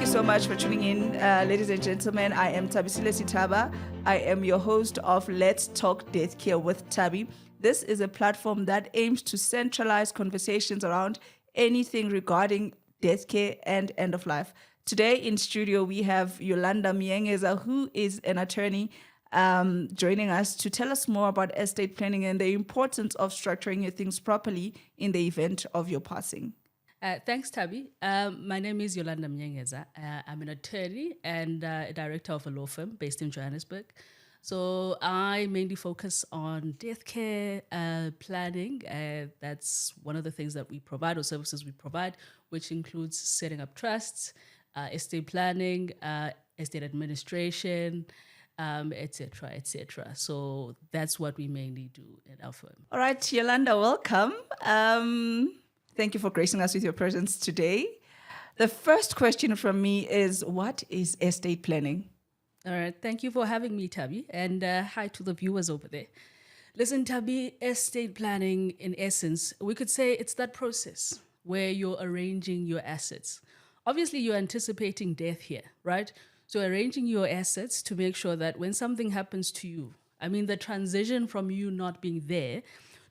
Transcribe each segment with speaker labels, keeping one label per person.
Speaker 1: so much for tuning in, ladies and gentlemen. I am Tabisile Sitaba. I am your host of Let's Talk Deathcare with Tabi. This is a platform that aims to centralize conversations around anything regarding deathcare and end of life. Today in studio, we have Yolanda Mnyengeza, who is an attorney, joining us to tell us more about estate planning and the importance of structuring your things properly in the event of your passing.
Speaker 2: Thanks, Tabi. My name is Yolanda Mnyengeza. I'm an attorney and a director of a law firm based in Johannesburg. So I mainly focus on death care planning. That's one of the things that we provide, or services we provide, which includes setting up trusts, estate planning, estate administration, etc., etc. So that's what we mainly do at our firm.
Speaker 1: All right, Yolanda, welcome. Thank you for gracing us with your presence today. The first question from me is, what is estate planning?
Speaker 2: All right. Thank you for having me, Tabi. And hi to the viewers over there. Listen, Tabi, estate planning, in essence, we could say it's that process where you're arranging your assets. Obviously, you're anticipating death here, right? So arranging your assets to make sure that when something happens to you, I mean, the transition from you not being there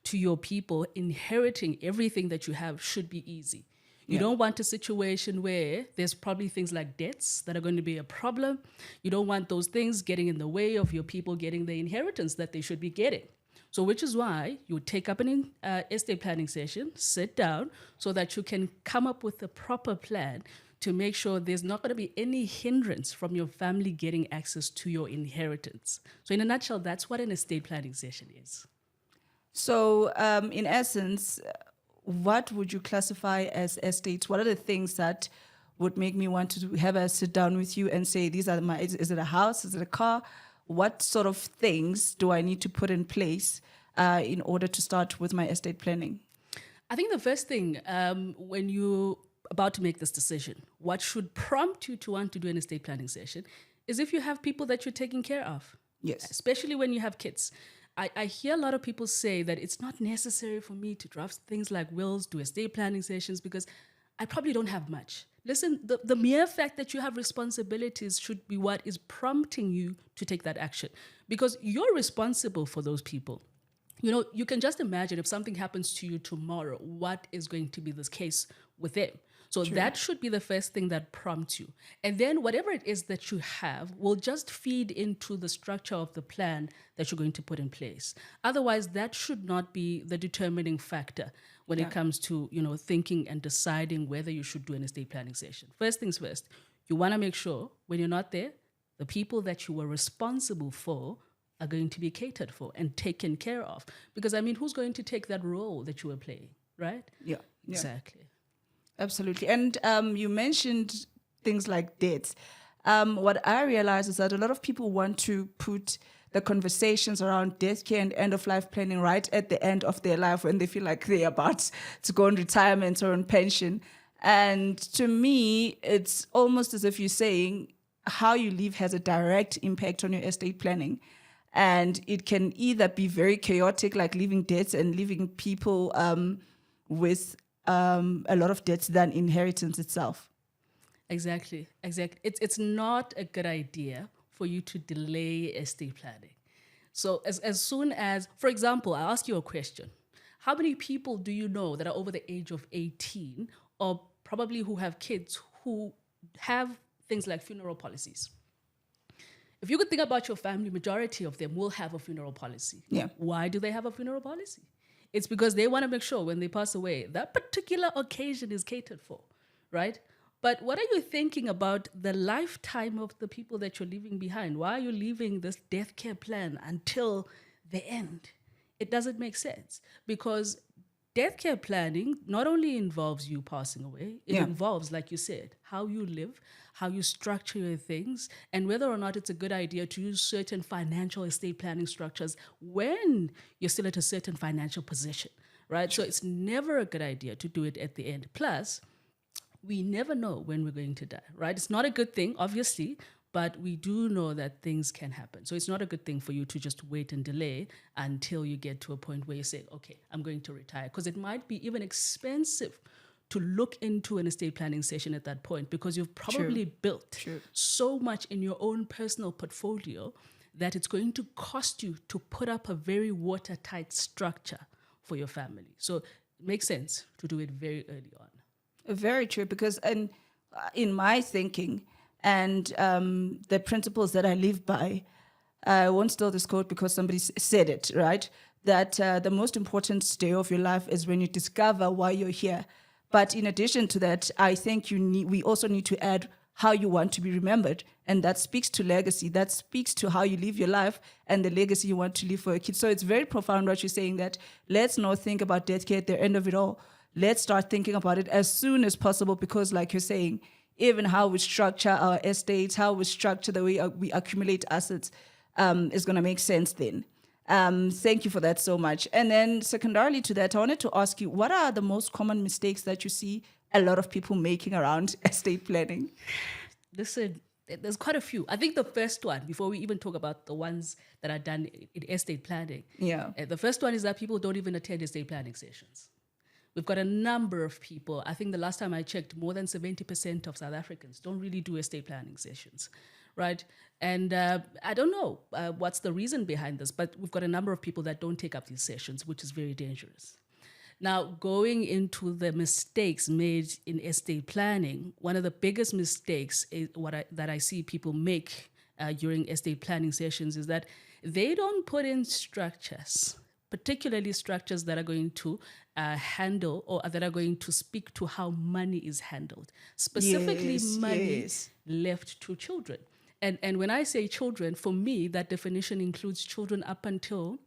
Speaker 2: to your people inheriting everything that you have should be easy. You don't want a situation where there's probably things like debts that are going to be a problem. You don't want those things getting in the way of your people getting the inheritance that they should be getting. So which is why you take up an estate planning session, sit down, so that you can come up with a proper plan to make sure there's not going to be any hindrance from your family getting access to your inheritance. So in a nutshell, that's what an estate planning session is.
Speaker 1: So in essence, what would you classify as estates? What are the things that would make me want to have a sit down with you and say, these are my, is it a house? Is it a car? What sort of things do I need to put in place in order to start with my estate planning?
Speaker 2: I think the first thing, when you're about to make this decision, what should prompt you to want to do an estate planning session is if you have people that you're taking care of.
Speaker 1: Yes.
Speaker 2: Especially when you have kids. I hear a lot of people say that it's not necessary for me to draft things like wills, do estate planning sessions, because I probably don't have much. Listen, the mere fact that you have responsibilities should be what is prompting you to take that action, because you're responsible for those people. You know, you can just imagine if something happens to you tomorrow, what is going to be the case with them. So that should be the first thing that prompts you. And then whatever it is that you have will just feed into the structure of the plan that you're going to put in place. Otherwise, that should not be the determining factor when it comes to, you know, thinking and deciding whether you should do an estate planning session. First things first, you want to make sure when you're not there, the people that you were responsible for are going to be catered for and taken care of. Because, I mean, who's going to take that role that you were playing, right?
Speaker 1: Yeah.
Speaker 2: Exactly.
Speaker 1: Absolutely. And you mentioned things like debts. What I realize is that a lot of people want to put the conversations around death care and end-of-life planning right at the end of their life when they feel like they're about to go on retirement or on pension. And to me, it's almost as if you're saying how you live has a direct impact on your estate planning. And it can either be very chaotic, like leaving debts and leaving people with a lot of debts than inheritance itself.
Speaker 2: Exactly. It's not a good idea for you to delay estate planning. So as soon as, for example, I'll ask you a question. How many people do you know that are over the age of 18 or probably who have kids who have things like funeral policies? If you could think about your family, majority of them will have a funeral policy.
Speaker 1: Yeah.
Speaker 2: Why do they have a funeral policy? It's because they want to make sure when they pass away, that particular occasion is catered for, right? But what are you thinking about the lifetime of the people that you're leaving behind? Why are you leaving this death care plan until the end? It doesn't make sense, because death care planning not only involves you passing away, it involves, like you said, how you live, how you structure your things, and whether or not it's a good idea to use certain financial estate planning structures when you're still at a certain financial position, right? So it's never a good idea to do it at the end. Plus, we never know when we're going to die, right? It's not a good thing, obviously, but we do know that things can happen. So it's not a good thing for you to just wait and delay until you get to a point where you say, okay, I'm going to retire. Because it might be even expensive to look into an estate planning session at that point, because you've probably built so much in your own personal portfolio that it's going to cost you to put up a very watertight structure for your family. So it makes sense to do it very early on.
Speaker 1: Very true, because in my thinking and the principles that I live by, I won't steal this quote because somebody said it, right? That the most important day of your life is when you discover why you're here. But in addition to that, I think we also need to add how you want to be remembered. And that speaks to legacy. That speaks to how you live your life and the legacy you want to leave for your kids. So it's very profound what you're saying, that let's not think about death care at the end of it all. Let's start thinking about it as soon as possible, because like you're saying, even how we structure our estates, how we structure the way we accumulate assets is going to make sense then. Thank you for that so much. And then secondarily to that, I wanted to ask you, what are the most common mistakes that you see a lot of people making around estate planning?
Speaker 2: Listen, there's quite a few. I think the first one, before we even talk about the ones that are done in estate planning, the first one is that people don't even attend estate planning sessions. We've got a number of people. I think the last time I checked, more than 70% of South Africans don't really do estate planning sessions, right? And I don't know what's the reason behind this, but we've got a number of people that don't take up these sessions, which is very dangerous. Now, going into the mistakes made in estate planning, one of the biggest mistakes is that I see people make during estate planning sessions is that they don't put in structures, particularly structures that are going to handle or that are going to speak to how money is handled, specifically money left to children. And when I say children, for me, that definition includes children up until,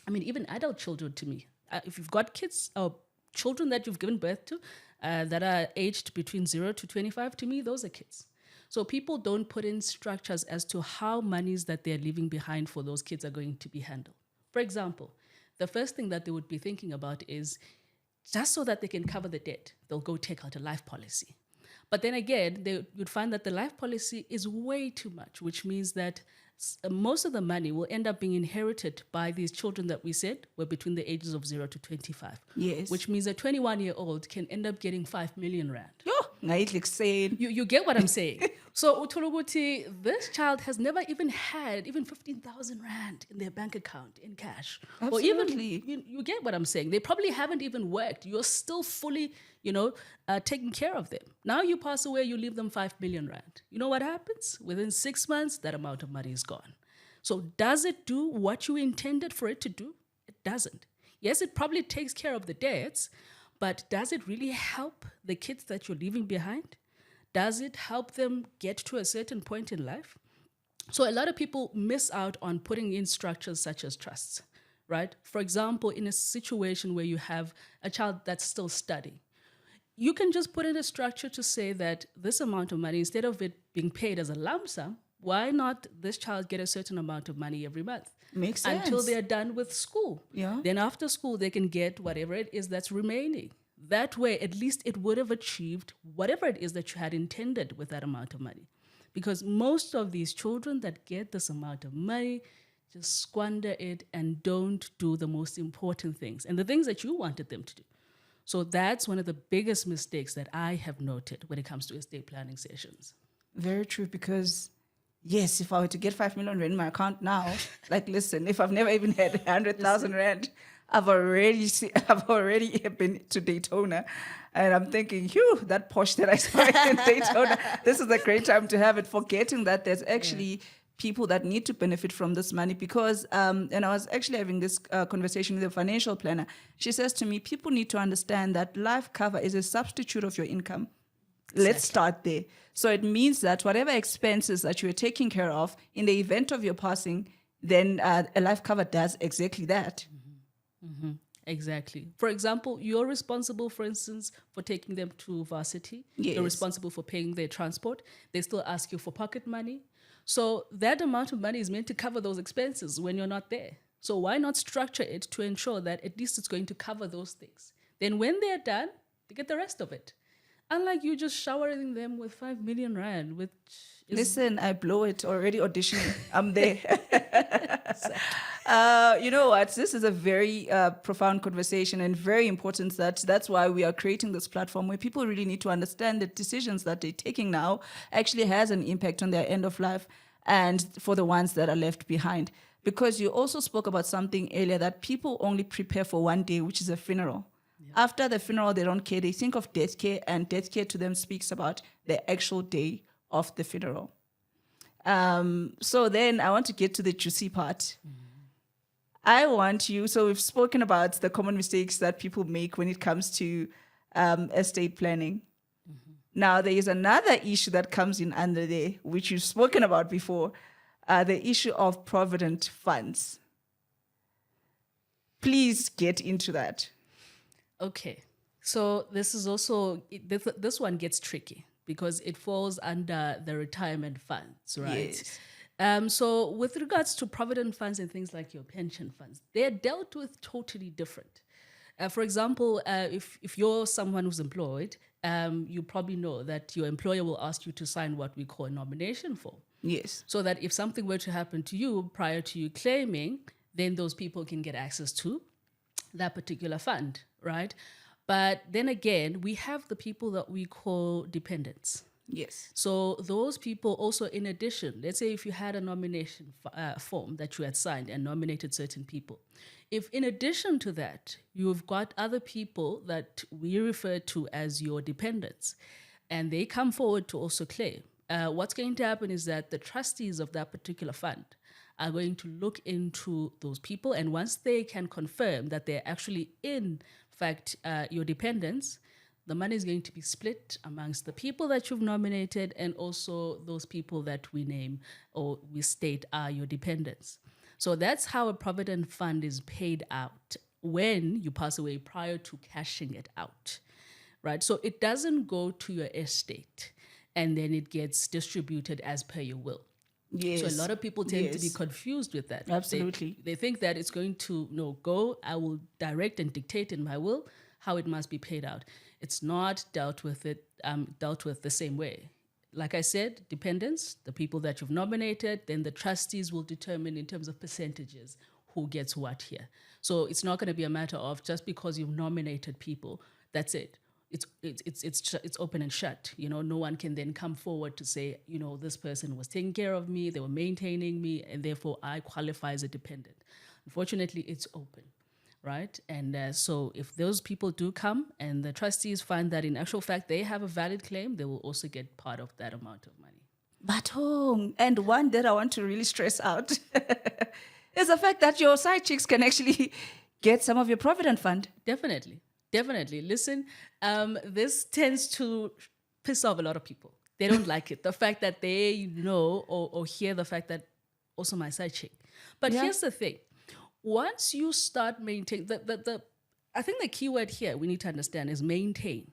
Speaker 2: even adult children to me. If you've got kids or children that you've given birth to that are aged between 0 to 25, to me, those are kids. So people don't put in structures as to how monies that they're leaving behind for those kids are going to be handled. For example, the first thing that they would be thinking about is just so that they can cover the debt, they'll go take out a life policy. But then again, you'd find that the life policy is way too much, which means that most of the money will end up being inherited by these children that we said were between the ages of 0 to 25.
Speaker 1: Yes.
Speaker 2: Which means a 21-year-old can end up getting 5 million rand. You get what I'm saying? So Utuluguti, this child has never even had even 15,000 rand in their bank account in cash.
Speaker 1: Absolutely.
Speaker 2: Or even, you get what I'm saying? They probably haven't even worked. You're still fully, taking care of them. Now you pass away, you leave them 5 million rand. You know what happens? Within 6 months, that amount of money is gone. So does it do what you intended for it to do? It doesn't. Yes, it probably takes care of the debts, but does it really help the kids that you're leaving behind? Does it help them get to a certain point in life? So a lot of people miss out on putting in structures such as trusts, right? For example, in a situation where you have a child that's still studying, you can just put in a structure to say that this amount of money, instead of it being paid as a lump sum, why not this child get a certain amount of money every month?
Speaker 1: Makes sense.
Speaker 2: Until they're done with school.
Speaker 1: Yeah.
Speaker 2: Then after school, they can get whatever it is that's remaining. That way, at least it would have achieved whatever it is that you had intended with that amount of money. Because most of these children that get this amount of money just squander it and don't do the most important things and the things that you wanted them to do. So that's one of the biggest mistakes that I have noted when it comes to estate planning sessions.
Speaker 1: Very true, because yes, if I were to get 5 million rand in my account now, listen, if I've never even had 100,000 rand, I've already been to Daytona, and I'm thinking, that Porsche that I saw in Daytona, this is a great time to have it, forgetting that there's actually people that need to benefit from this money. Because, and I was actually having this conversation with a financial planner. She says to me, people need to understand that life cover is a substitute of your income. Exactly. Let's start there. So it means that whatever expenses that you're taking care of in the event of your passing, then a life cover does exactly that.
Speaker 2: Mm-hmm. Exactly. For example, you're responsible, for instance, for taking them to varsity.
Speaker 1: Yes.
Speaker 2: You're responsible for paying their transport. They still ask you for pocket money. So that amount of money is meant to cover those expenses when you're not there. So why not structure it to ensure that at least it's going to cover those things? Then when they're done, they get the rest of it. Unlike you just showering them with 5 million rand, which
Speaker 1: Listen, I blow it already auditioning. I'm there. You know what? This is a very profound conversation and very important. That's why we are creating this platform where people really need to understand that decisions that they're taking now actually has an impact on their end of life and for the ones that are left behind. Because you also spoke about something earlier that people only prepare for one day, which is a funeral. After the funeral, they don't care. They think of death care, and death care to them speaks about the actual day of the funeral. So then I want to get to the juicy part. I want you, so we've spoken about the common mistakes that people make when it comes to estate planning. Now, there is another issue that comes in under there, which you've spoken about before, the issue of provident funds. Please get into that.
Speaker 2: Okay. So this is also, this one gets tricky because it falls under the retirement funds, right?
Speaker 1: Yes.
Speaker 2: So with regards to provident funds and things like your pension funds, they're dealt with totally different. For example, if you're someone who's employed, you probably know that your employer will ask you to sign what we call a nomination form.
Speaker 1: Yes.
Speaker 2: So that if something were to happen to you prior to you claiming, then those people can get access to that particular fund, right? But then again, we have the people that we call dependents.
Speaker 1: Yes.
Speaker 2: So those people also, in addition, let's say if you had a nomination form that you had signed and nominated certain people, if in addition to that, you've got other people that we refer to as your dependents, and they come forward to also claim, what's going to happen is that the trustees of that particular fund are going to look into those people, and once they can confirm that they're actually in fact your dependents, the money is going to be split amongst the people that you've nominated and also those people that we name or we state are your dependents. So that's how a provident fund is paid out when you pass away prior to cashing it out, right? So it doesn't go to your estate and then it gets distributed as per your will.
Speaker 1: Yes.
Speaker 2: So a lot of people tend to be confused with that.
Speaker 1: Absolutely.
Speaker 2: They think that it's going to go, I will direct and dictate in my will how it must be paid out. It's not dealt with the same way. Like I said, dependents, the people that you've nominated, then the trustees will determine in terms of percentages who gets what here. So it's not going to be a matter of just because you've nominated people, that's it. It's open and shut. You know, no one can then come forward to say, you know, this person was taking care of me, they were maintaining me, and therefore I qualify as a dependent. Unfortunately, it's open, right? And so if those people do come and the trustees find that in actual fact they have a valid claim, they will also get part of that amount of money.
Speaker 1: But and one that I want to really stress out is the fact that your side chicks can actually get some of your provident fund.
Speaker 2: Definitely. Listen, this tends to piss off a lot of people. They don't like it. The fact that they know or hear the fact that also my side chick. But here's the thing. Once you start maintaining, I think the key word here we need to understand is maintain,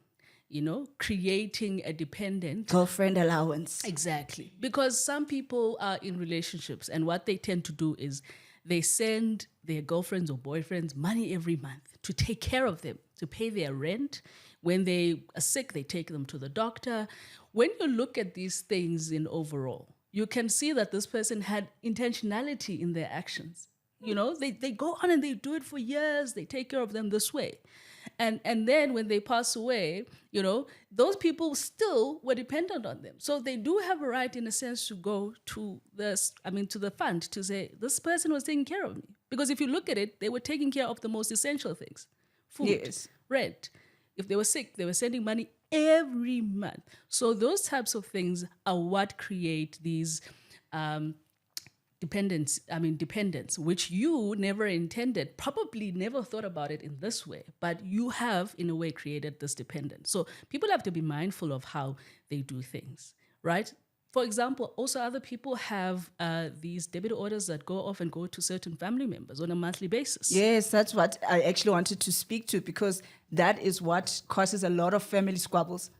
Speaker 2: you know, creating a dependent.
Speaker 1: Girlfriend allowance.
Speaker 2: Exactly. Because some people are in relationships and what they tend to do is they send their girlfriends or boyfriends money every month to take care of them, to pay their rent. When they are sick, they take them to the doctor. When you look at these things in overall, you can see that this person had intentionality in their actions. You know, they go on and they do it for years. They take care of them this way. And then when they pass away, you know, those people still were dependent on them. So they do have a right, in a sense, to go to the fund to say, this person was taking care of me. Because if you look at it, they were taking care of the most essential things. Food, rent. If they were sick, they were sending money every month. So those types of things are what create these dependence, which you never intended, probably never thought about it in this way, but you have, in a way, created this dependence. So people have to be mindful of how they do things, right? For example, also other people have these debit orders that go off and go to certain family members on a monthly basis.
Speaker 1: Yes, that's what I actually wanted to speak to, because that is what causes a lot of family squabbles.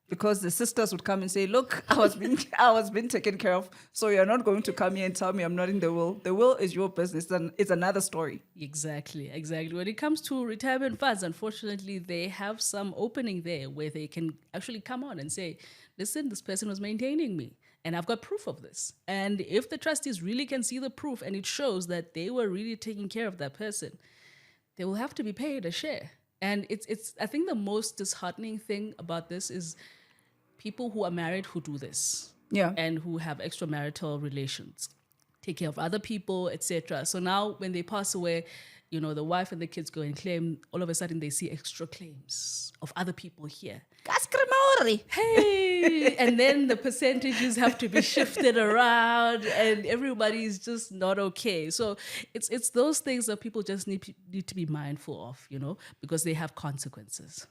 Speaker 1: Because the sisters would come and say, look, I was being taken care of, so you're not going to come here and tell me I'm not in the will. The will is your business, and it's another story.
Speaker 2: Exactly. When it comes to retirement funds, unfortunately, they have some opening there where they can actually come on and say, listen, this person was maintaining me. And I've got proof of this. And if the trustees really can see the proof and it shows that they were really taking care of that person, they will have to be paid a share. And it's I think the most disheartening thing about this is people who are married who do this.
Speaker 1: Yeah.
Speaker 2: And who have extramarital relations, take care of other people, etc. So now when they pass away, you know, the wife and the kids go and claim, all of a sudden they see extra claims of other people here. Hey, and then the percentages have to be shifted around and everybody's just not okay. So it's those things that people just need to be mindful of, you know, because they have consequences.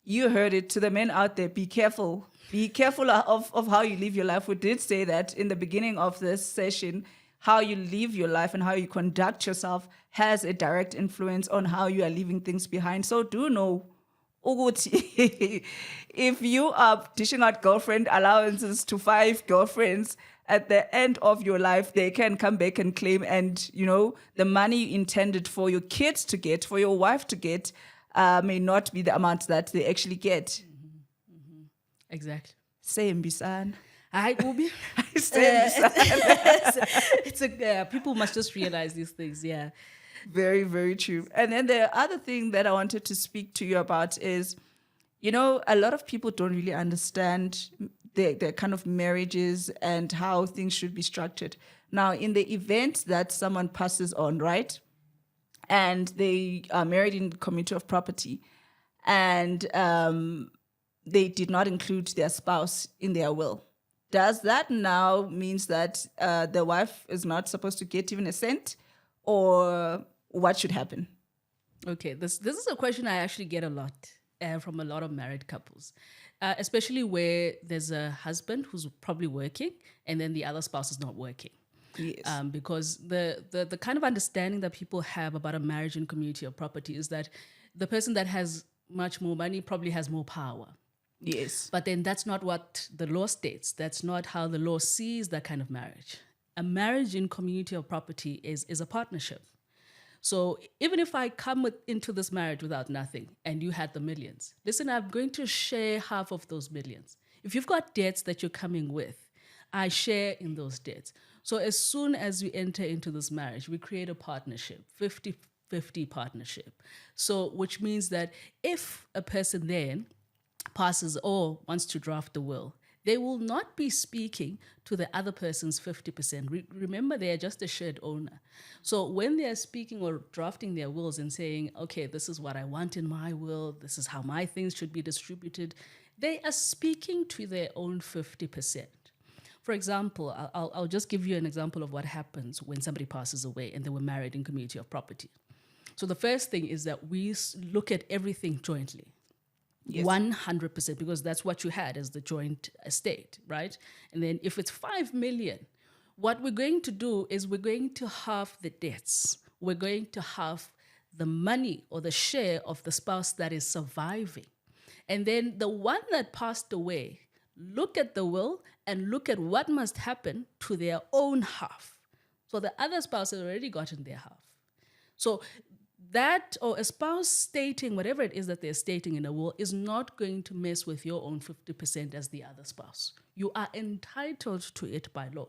Speaker 1: You heard it. To the men out there, be careful. Be careful of how you live your life. We did say that in the beginning of this session. How you live your life and how you conduct yourself has a direct influence on how you are leaving things behind. So do know, Uguti, if you are dishing out girlfriend allowances to 5 girlfriends, at the end of your life, they can come back and claim, and, you know, the money you intended for your kids to get, for your wife to get, may not be the amount that they actually get.
Speaker 2: Mm-hmm. Mm-hmm. Exactly.
Speaker 1: Same, Bisan.
Speaker 2: I will be. People must just realize these things. Yeah.
Speaker 1: Very, very true. And then the other thing that I wanted to speak to you about is, you know, a lot of people don't really understand the kind of marriages and how things should be structured. Now, in the event that someone passes on, right, and they are married in community of property, and they did not include their spouse in their will, does that now means that the wife is not supposed to get even a cent, or what should happen?
Speaker 2: Okay, this is a question I actually get a lot from a lot of married couples, especially where there's a husband who's probably working and then the other spouse is not working.
Speaker 1: Yes.
Speaker 2: Because the kind of understanding that people have about a marriage in community of property is that the person that has much more money probably has more power.
Speaker 1: Yes.
Speaker 2: But then that's not what the law states. That's not how the law sees that kind of marriage. A marriage in community of property is a partnership. So even if I come into this marriage without nothing and you had the millions, listen, I'm going to share half of those millions. If you've got debts that you're coming with, I share in those debts. So as soon as we enter into this marriage, we create a partnership, 50-50 partnership. So which means that if a person then passes or wants to draft a will, they will not be speaking to the other person's 50%. Remember, they are just a shared owner. So when they are speaking or drafting their wills and saying, okay, this is what I want in my will, this is how my things should be distributed, they are speaking to their own 50%. For example, I'll just give you an example of what happens when somebody passes away and they were married in community of property. So the first thing is that we look at everything jointly. Yes. 100%, because that's what you had as the joint estate, right? And then if it's 5 million, what we're going to do is we're going to halve the debts. We're going to halve the money or the share of the spouse that is surviving. And then the one that passed away, look at the will and look at what must happen to their own half. So the other spouse has already gotten their half. So that, or a spouse stating whatever it is that they're stating in a will, is not going to mess with your own 50% as the other spouse. You are entitled to it by law.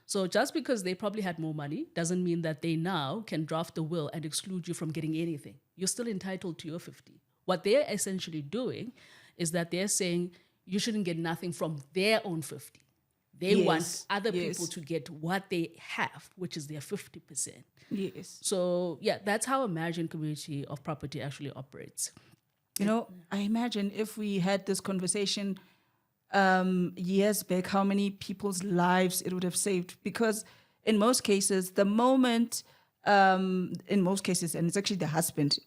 Speaker 2: So just because they probably had more money doesn't mean that they now can draft a will and exclude you from getting anything. You're still entitled to your 50. What they're essentially doing is that they're saying you shouldn't get nothing from their own 50. They want other people to get what they have, which is their 50%.
Speaker 1: Yes.
Speaker 2: So, yeah, that's how a marriage in community of property actually operates.
Speaker 1: You know, I imagine if we had this conversation years back, how many people's lives it would have saved. Because in most cases, the moment, and it's actually the husband,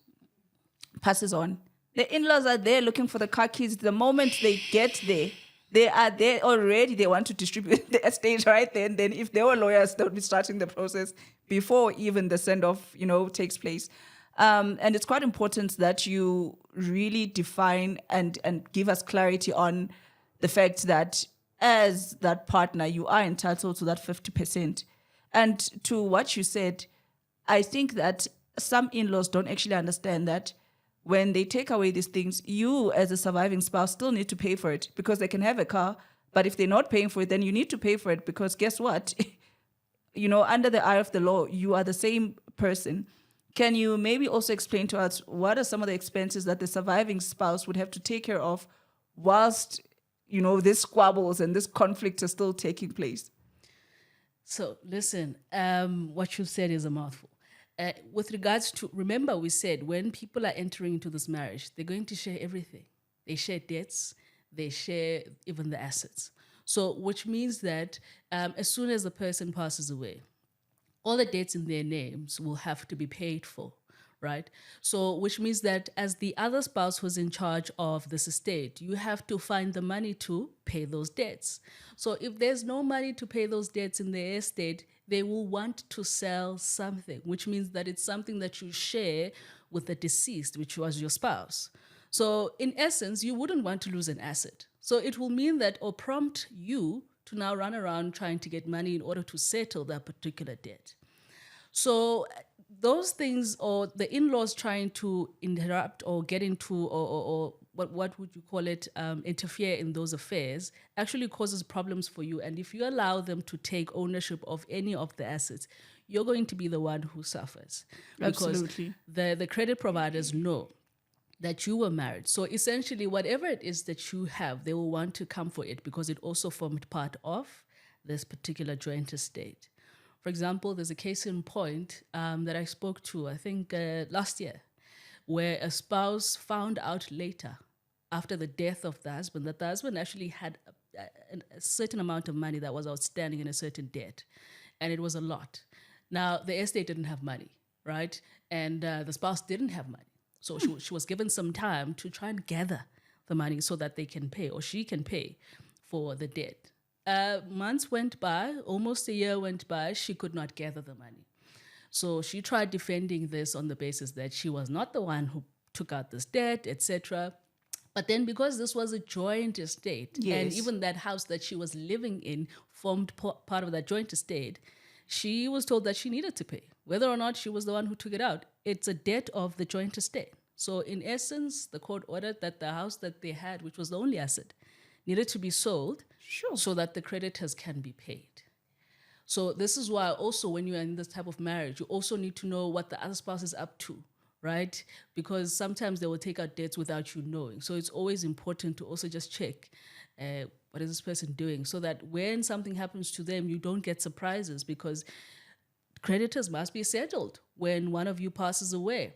Speaker 1: passes on, the in-laws are there looking for the car keys. The moment they get there, they are there already. They want to distribute the estate right then. Then if they were lawyers, they would be starting the process before even the send-off, takes place. And it's quite important that you really define and give us clarity on the fact that as that partner, you are entitled to that 50%. And to what you said, I think that some in-laws don't actually understand that when they take away these things, you as a surviving spouse still need to pay for it, because they can have a car, But if they're not paying for it, then you need to pay for it, because guess what? Under the eye of the law, you are the same person. Can you maybe also explain to us what are some of the expenses that the surviving spouse would have to take care of whilst, these squabbles and this conflict are still taking place?
Speaker 2: So listen, what you said is a mouthful. With regards to, remember we said when people are entering into this marriage, they're going to share everything. They share debts, they share even the assets. So which means that as soon as the person passes away, all the debts in their names will have to be paid for, right? So which means that as the other spouse who's in charge of this estate, you have to find the money to pay those debts. So if there's no money to pay those debts in their estate, they will want to sell something, which means that it's something that you share with the deceased, which was your spouse. So in essence, you wouldn't want to lose an asset. So it will mean that, or prompt you to now run around trying to get money in order to settle that particular debt. So those things, or the in-laws trying to interrupt or get into, or what would you call it, interfere in those affairs, actually causes problems for you. And if you allow them to take ownership of any of the assets, you're going to be the one who suffers.
Speaker 1: Absolutely.
Speaker 2: Because the credit providers know that you were married. So essentially, whatever it is that you have, they will want to come for it because it also formed part of this particular joint estate. For example, there's a case in point that I spoke to, I think last year, where a spouse found out later, after the death of the husband, that the husband actually had a certain amount of money that was outstanding in a certain debt. And it was a lot. Now, the estate didn't have money, right? And the spouse didn't have money. So she was given some time to try and gather the money so that they can pay, or she can pay for the debt. Months went by, almost a year went by, she could not gather the money. So she tried defending this on the basis that she was not the one who took out this debt, etc. But then because this was a joint estate,
Speaker 1: Yes.
Speaker 2: and even that house that she was living in formed part of that joint estate, she was told that she needed to pay. Whether or not she was the one who took it out, it's a debt of the joint estate. So in essence, the court ordered that the house that they had, which was the only asset, needed to be sold so that the creditors can be paid. So this is why also when you're in this type of marriage, you also need to know what the other spouse is up to, right? Because sometimes they will take out debts without you knowing. So it's always important to also just check what is this person doing, so that when something happens to them, you don't get surprises, because creditors must be settled when one of you passes away.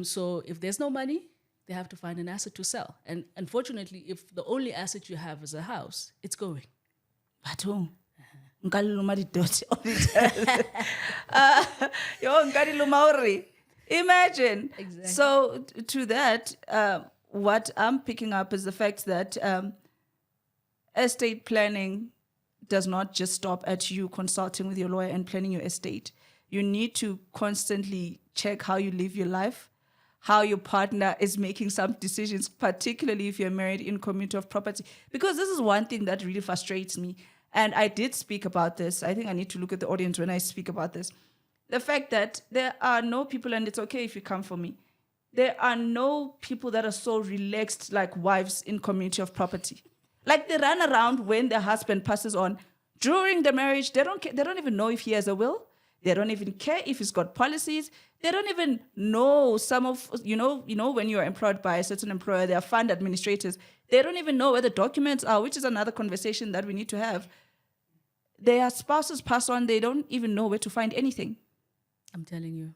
Speaker 2: So if there's no money, they have to find an asset to sell. And unfortunately, if the only asset you have is a house, it's going.
Speaker 1: Bathong. Nkaliluma didoti all the time. Nkaliluma uri. Imagine.
Speaker 2: Exactly.
Speaker 1: So to that, what I'm picking up is the fact that estate planning does not just stop at you consulting with your lawyer and planning your estate. You need to constantly check how you live your life, how your partner is making some decisions, particularly if you're married in community of property. Because this is one thing that really frustrates me. And I did speak about this. I think I need to look at the audience when I speak about this. The fact that there are no people, and it's okay if you come for me, there are no people that are so relaxed like wives in community of property. Like they run around when their husband passes on. During the marriage, they don't even know if he has a will. They don't even care if he's got policies. They don't even know some of, when you're employed by a certain employer, they are fund administrators. They don't even know where the documents are, which is another conversation that we need to have. Their spouses pass on, they don't even know where to find anything.
Speaker 2: I'm telling you.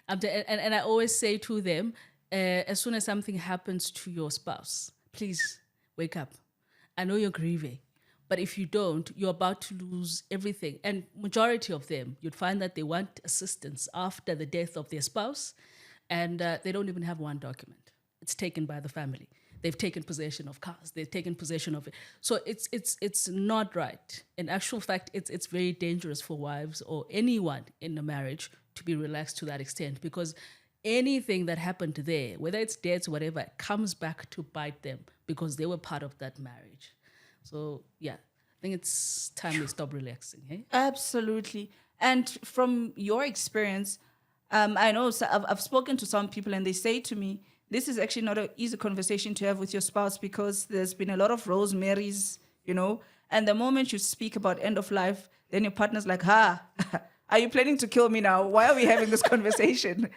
Speaker 2: And I always say to them, as soon as something happens to your spouse, please wake up. I know you're grieving, but if you don't, you're about to lose everything. And majority of them, you'd find that they want assistance after the death of their spouse, and they don't even have one document. It's taken by the family. They've taken possession of cars. They've taken possession of it. So it's not right. In actual fact, it's very dangerous for wives or anyone in a marriage to be relaxed to that extent, because anything that happened there, whether it's debts or whatever, comes back to bite them because they were part of that marriage. So yeah, I think it's time we stop relaxing. Hey?
Speaker 1: Absolutely. And from your experience, I know I've spoken to some people and they say to me, this is actually not an easy conversation to have with your spouse because there's been a lot of Rosemary's, And the moment you speak about end of life, then your partner's like, ha, are you planning to kill me now? Why are we having this conversation?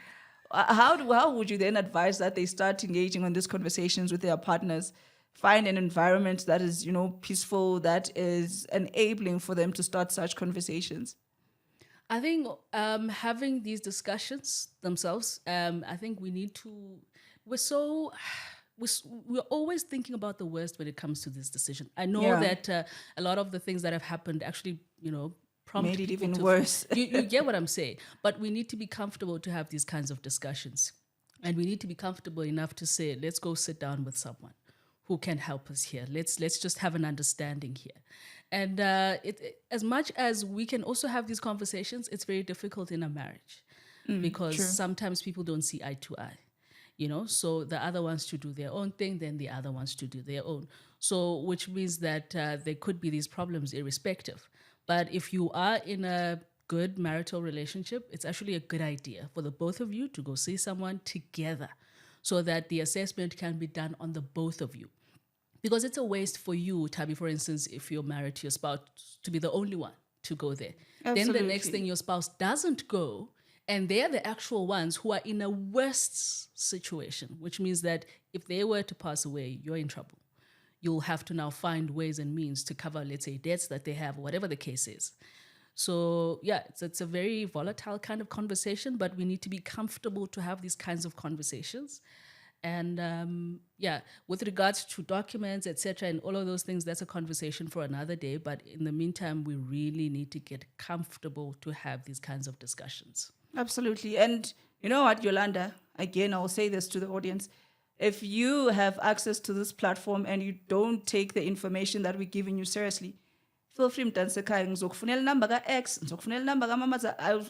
Speaker 1: How would you then advise that they start engaging on these conversations with their partners? Find an environment that is, peaceful, that is enabling for them to start such conversations.
Speaker 2: I think having these discussions themselves, I think we need to. We're always thinking about the worst when it comes to this decision. I know that a lot of the things that have happened actually, prompted
Speaker 1: made it
Speaker 2: people
Speaker 1: even worse.
Speaker 2: You get what I'm saying? But we need to be comfortable to have these kinds of discussions, and we need to be comfortable enough to say, let's go sit down with someone who can help us here. Let's just have an understanding here. And as much as we can also have these conversations, it's very difficult in a marriage because sometimes people don't see eye to eye. So the other wants to do their own thing, then the other wants to do their own. So which means that there could be these problems irrespective. But if you are in a good marital relationship, it's actually a good idea for the both of you to go see someone together so that the assessment can be done on the both of you. Because it's a waste for you, Tabi, for instance, if you're married to your spouse, to be the only one to go there. Absolutely. Then the next thing, your spouse doesn't go, and they're the actual ones who are in a worse situation, which means that if they were to pass away, you're in trouble. You'll have to now find ways and means to cover, let's say, debts that they have, whatever the case is. So, it's a very volatile kind of conversation, but we need to be comfortable to have these kinds of conversations. And with regards to documents, etc., and all of those things, that's a conversation for another day. But in the meantime, we really need to get comfortable to have these kinds of discussions.
Speaker 1: Absolutely. And you know what, Yolanda, again, I'll say this to the audience. If you have access to this platform and you don't take the information that we're giving you seriously, feel free mtansekhaya ngizokufunela number ka-X, ngizokufunela number ka-Mama.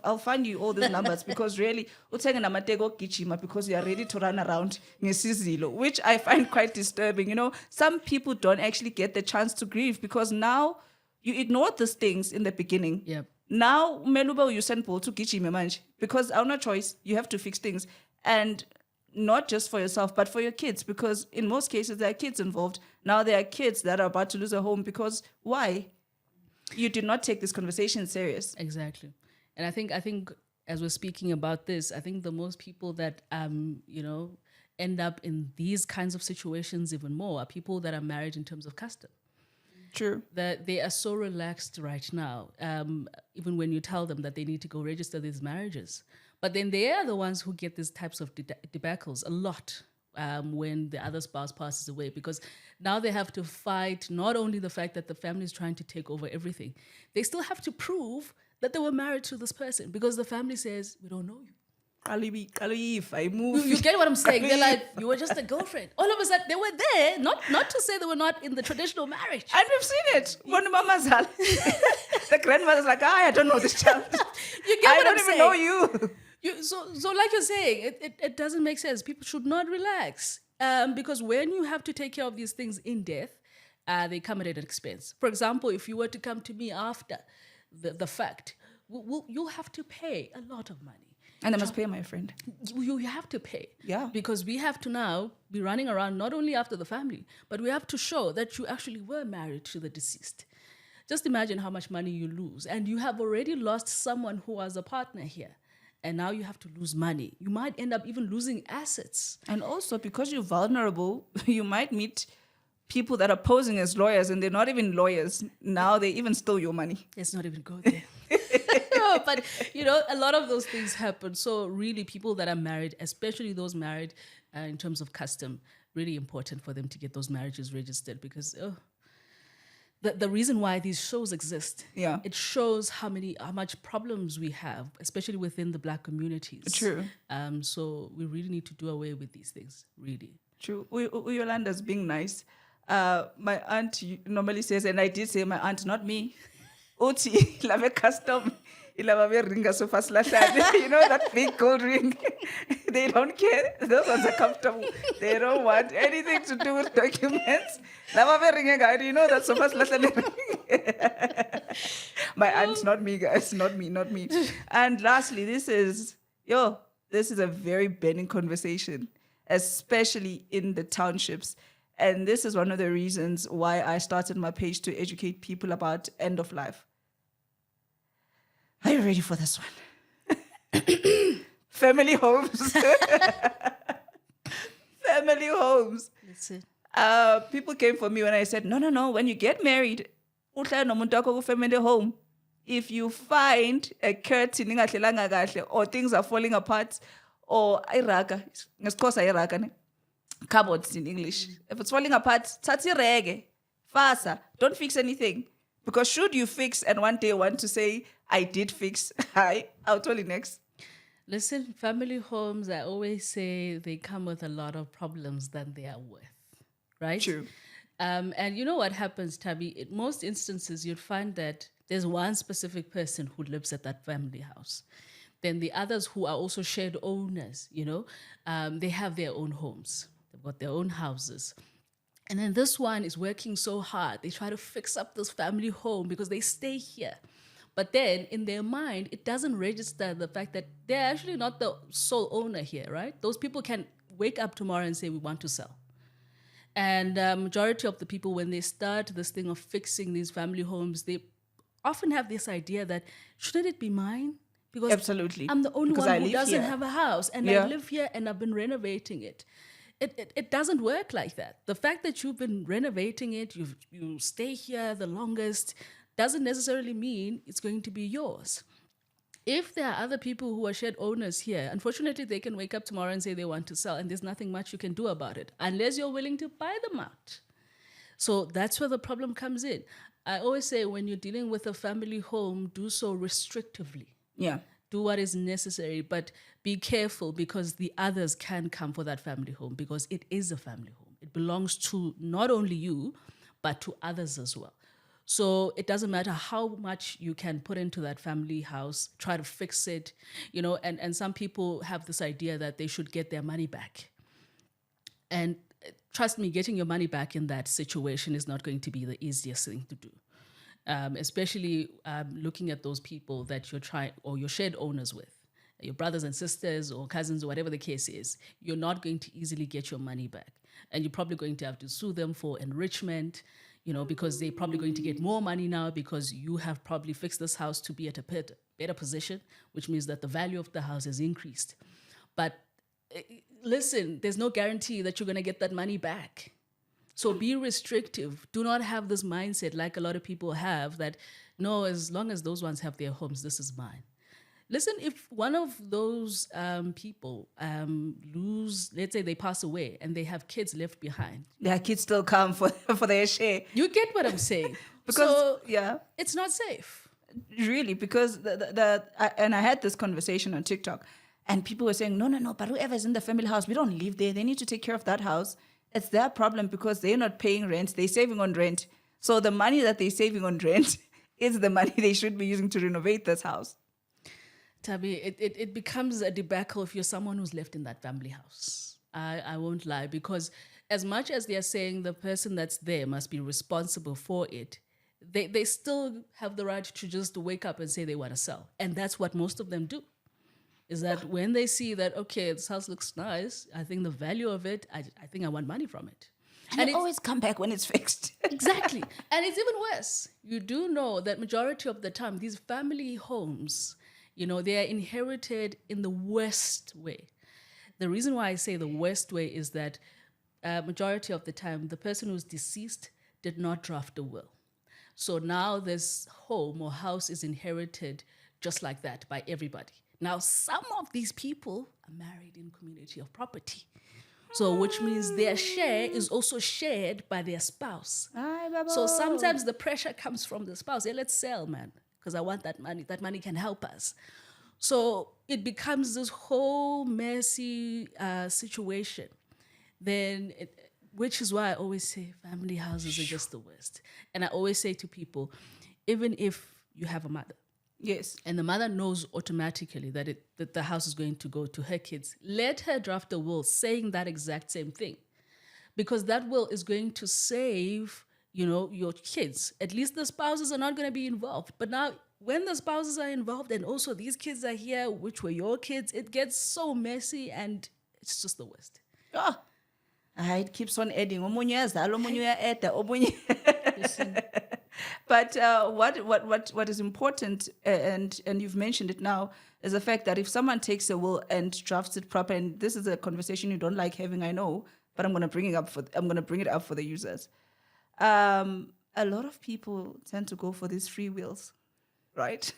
Speaker 1: I'll find you all these numbers because really uthenge namateko okugijima because you are ready to run around ngesizilo, which I find quite disturbing. Some people don't actually get the chance to grieve because now you ignored these things in the beginning.
Speaker 2: Yep.
Speaker 1: Now meluba you send Paul to gijime manje because I have no choice. You have to fix things, and not just for yourself but for your kids, because in most cases there are kids involved. Now there are kids that are about to lose a home because why? You did not take this conversation serious.
Speaker 2: Exactly. And I think as we're speaking about this, I think the most people that end up in these kinds of situations even more are people that are married in terms of custom.
Speaker 1: True.
Speaker 2: That they are so relaxed right now, even when you tell them that they need to go register these marriages. But then they are the ones who get these types of debacles a lot when the other spouse passes away, because now they have to fight not only the fact that the family is trying to take over everything, they still have to prove that they were married to this person because the family says, we don't know you. You get what I'm saying? They're like, you were just a girlfriend. All of a sudden, they were there, not to say they were not in the traditional marriage.
Speaker 1: And we've seen it. The grandmother's like, I don't know this child.
Speaker 2: You get what I'm saying?
Speaker 1: I don't even know you.
Speaker 2: So like you're saying, it doesn't make sense. People should not relax because when you have to take care of these things in death, they come at an expense. For example, if you were to come to me after the fact, you'll have to pay a lot of money.
Speaker 1: And I must pay, my friend.
Speaker 2: You have to pay.
Speaker 1: Yeah.
Speaker 2: Because we have to now be running around not only after the family, but we have to show that you actually were married to the deceased. Just imagine how much money you lose. And you have already lost someone who was a partner here. And now you have to lose money. You might end up even losing assets.
Speaker 1: And also, because you're vulnerable, you might meet people that are posing as lawyers and they're not even lawyers. Now they even stole your money.
Speaker 2: Let's not even go there. But, a lot of those things happen. So really, people that are married, especially those married in terms of custom, really important for them to get those marriages registered because the reason why these shows exist, it shows how much problems we have, especially within the Black communities.
Speaker 1: True.
Speaker 2: So we really need to do away with these things, really.
Speaker 1: True. Yolanda's being nice. My aunt normally says, and I did say my aunt, not me, Uti, lave custom. You know that big gold ring. They don't care. Those ones are comfortable. They don't want anything to do with documents. You know that so fast. My aunt, not me, guys. Not me. And lastly, this is a very burning conversation, especially in the townships. And this is one of the reasons why I started my page to educate people about end of life. Are you ready for this one? Family homes. Family homes.
Speaker 2: That's it.
Speaker 1: People came for me when I said, no. When you get married, uhlala nomuntu wakho ku-family home. If you find a curtain ingahlelanga kahle, or things are falling apart, or iraga, ngesixhosa iraga ne? Cupboards in English. If it's falling apart, thathi rege, fasa, don't fix anything. Because should you fix and one day want to say, I did fix, I'll tell you next.
Speaker 2: Listen, family homes, I always say they come with a lot of problems than they are worth, right?
Speaker 1: True.
Speaker 2: And you know what happens, Tabi? In most instances, you'd find that there's one specific person who lives at that family house. Then the others who are also shared owners, they have their own homes. They've got their own houses. And then this one is working so hard. They try to fix up this family home because they stay here. But then in their mind, it doesn't register the fact that they're actually not the sole owner here, right? Those people can wake up tomorrow and say, we want to sell. And majority of the people, when they start this thing of fixing these family homes, they often have this idea that, shouldn't it be mine? Because
Speaker 1: Absolutely.
Speaker 2: I'm the only
Speaker 1: Because
Speaker 2: one
Speaker 1: I
Speaker 2: who
Speaker 1: live
Speaker 2: doesn't
Speaker 1: here.
Speaker 2: have a house. And I live here and I've been renovating it. It doesn't work like that. The fact that you've been renovating it, you stay here the longest, doesn't necessarily mean it's going to be yours. If there are other people who are shared owners here, unfortunately, they can wake up tomorrow and say they want to sell, and there's nothing much you can do about it unless you're willing to buy them out. So that's where the problem comes in. I always say when you're dealing with a family home, do so restrictively.
Speaker 1: Yeah.
Speaker 2: Do what is necessary, but be careful because the others can come for that family home because it is a family home. It belongs to not only you, but to others as well. So it doesn't matter how much you can put into that family house, try to fix it, and some people have this idea that they should get their money back. And trust me, getting your money back in that situation is not going to be the easiest thing to do. Especially looking at those people that you're trying or you're shared owners with, your brothers and sisters or cousins or whatever the case is, you're not going to easily get your money back. And you're probably going to have to sue them for enrichment, because they're probably going to get more money now because you have probably fixed this house to be at a better position, which means that the value of the house has increased. But listen, there's no guarantee that you're going to get that money back. So be restrictive. Do not have this mindset like a lot of people have that, no, as long as those ones have their homes, this is mine. Listen, if one of those people let's say they pass away and they have kids left behind.
Speaker 1: Their kids still come for their share.
Speaker 2: You get what I'm saying?
Speaker 1: Because,
Speaker 2: it's not safe.
Speaker 1: Really, because and I had this conversation on TikTok and people were saying, no, but whoever's in the family house, we don't live there. They need to take care of that house. It's their problem because they're not paying rent. They're saving on rent. So the money that they're saving on rent is the money they should be using to renovate this house.
Speaker 2: Tabi, it becomes a debacle if you're someone who's left in that family house. I won't lie, because as much as they're saying the person that's there must be responsible for it, they still have the right to just wake up and say they want to sell. And that's what most of them do. Is that when they see that, okay, this house looks nice, I think the value of it, I think I want money from it.
Speaker 1: And it always come back when it's fixed.
Speaker 2: Exactly. And it's even worse. You do know that majority of the time, these family homes, they are inherited in the worst way. The reason why I say the worst way is that majority of the time, the person who's deceased did not draft a will. So now this home or house is inherited just like that by everybody. Now, some of these people are married in community of property. So which means their share is also shared by their spouse. So sometimes the pressure comes from the spouse. Hey, let's sell, man, because I want that money. That money can help us. So it becomes this whole messy situation. Which is why I always say family houses are just the worst. And I always say to people, even if you have a mother,
Speaker 1: yes,
Speaker 2: and the mother knows automatically that the house is going to go to her kids, let her draft a will saying that exact same thing. Because that will is going to save, your kids. At least the spouses are not going to be involved. But now, when the spouses are involved and also these kids are here, which were your kids, it gets so messy and it's just the worst.
Speaker 1: Oh, It keeps on adding. Omunye uyazala, omunye uya-add, omunye.
Speaker 2: Listen.
Speaker 1: But what is important, and you've mentioned it now, is the fact that if someone takes a will and drafts it proper, and this is a conversation you don't like having, I know, but I'm going to bring it up for the users. A lot of people tend to go for these free wills, right?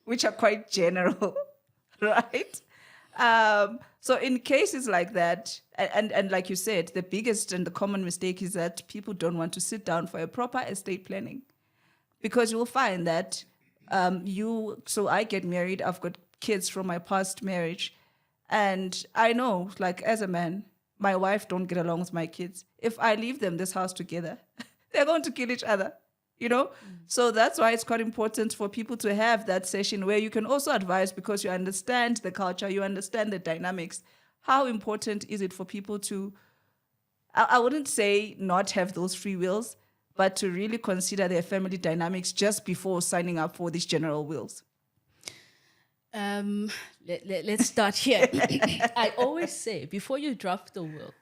Speaker 1: Which are quite general, right? So in cases like that, and like you said, the biggest and the common mistake is that people don't want to sit down for a proper estate planning, because you'll find that so I get married, I've got kids from my past marriage, and I know, like, as a man, my wife don't get along with my kids. If I leave them this house together, they're going to kill each other, you know? So that's why it's quite important for people to have that session where you can also advise, because you understand the culture, you understand the dynamics. How important is it for people to, I wouldn't say not have those free wills, but to really consider their family dynamics just before signing up for these general wills?
Speaker 2: Let's start here. I always say, before you draft the will,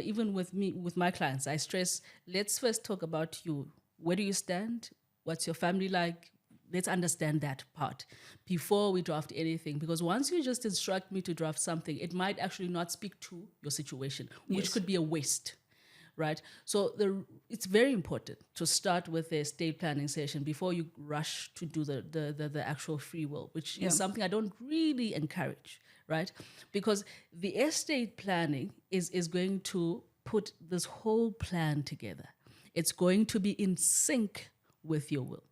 Speaker 2: even with my clients, I stress, let's first talk about you. Where do you stand? What's your family like? Let's understand that part before we draft anything. Because once you just instruct me to draft something, it might actually not speak to your situation, which could be a waste, right? So it's very important to start with the estate planning session before you rush to do the actual free will, which is something I don't really encourage, right? Because the estate planning is going to put this whole plan together. It's going to be in sync with your will.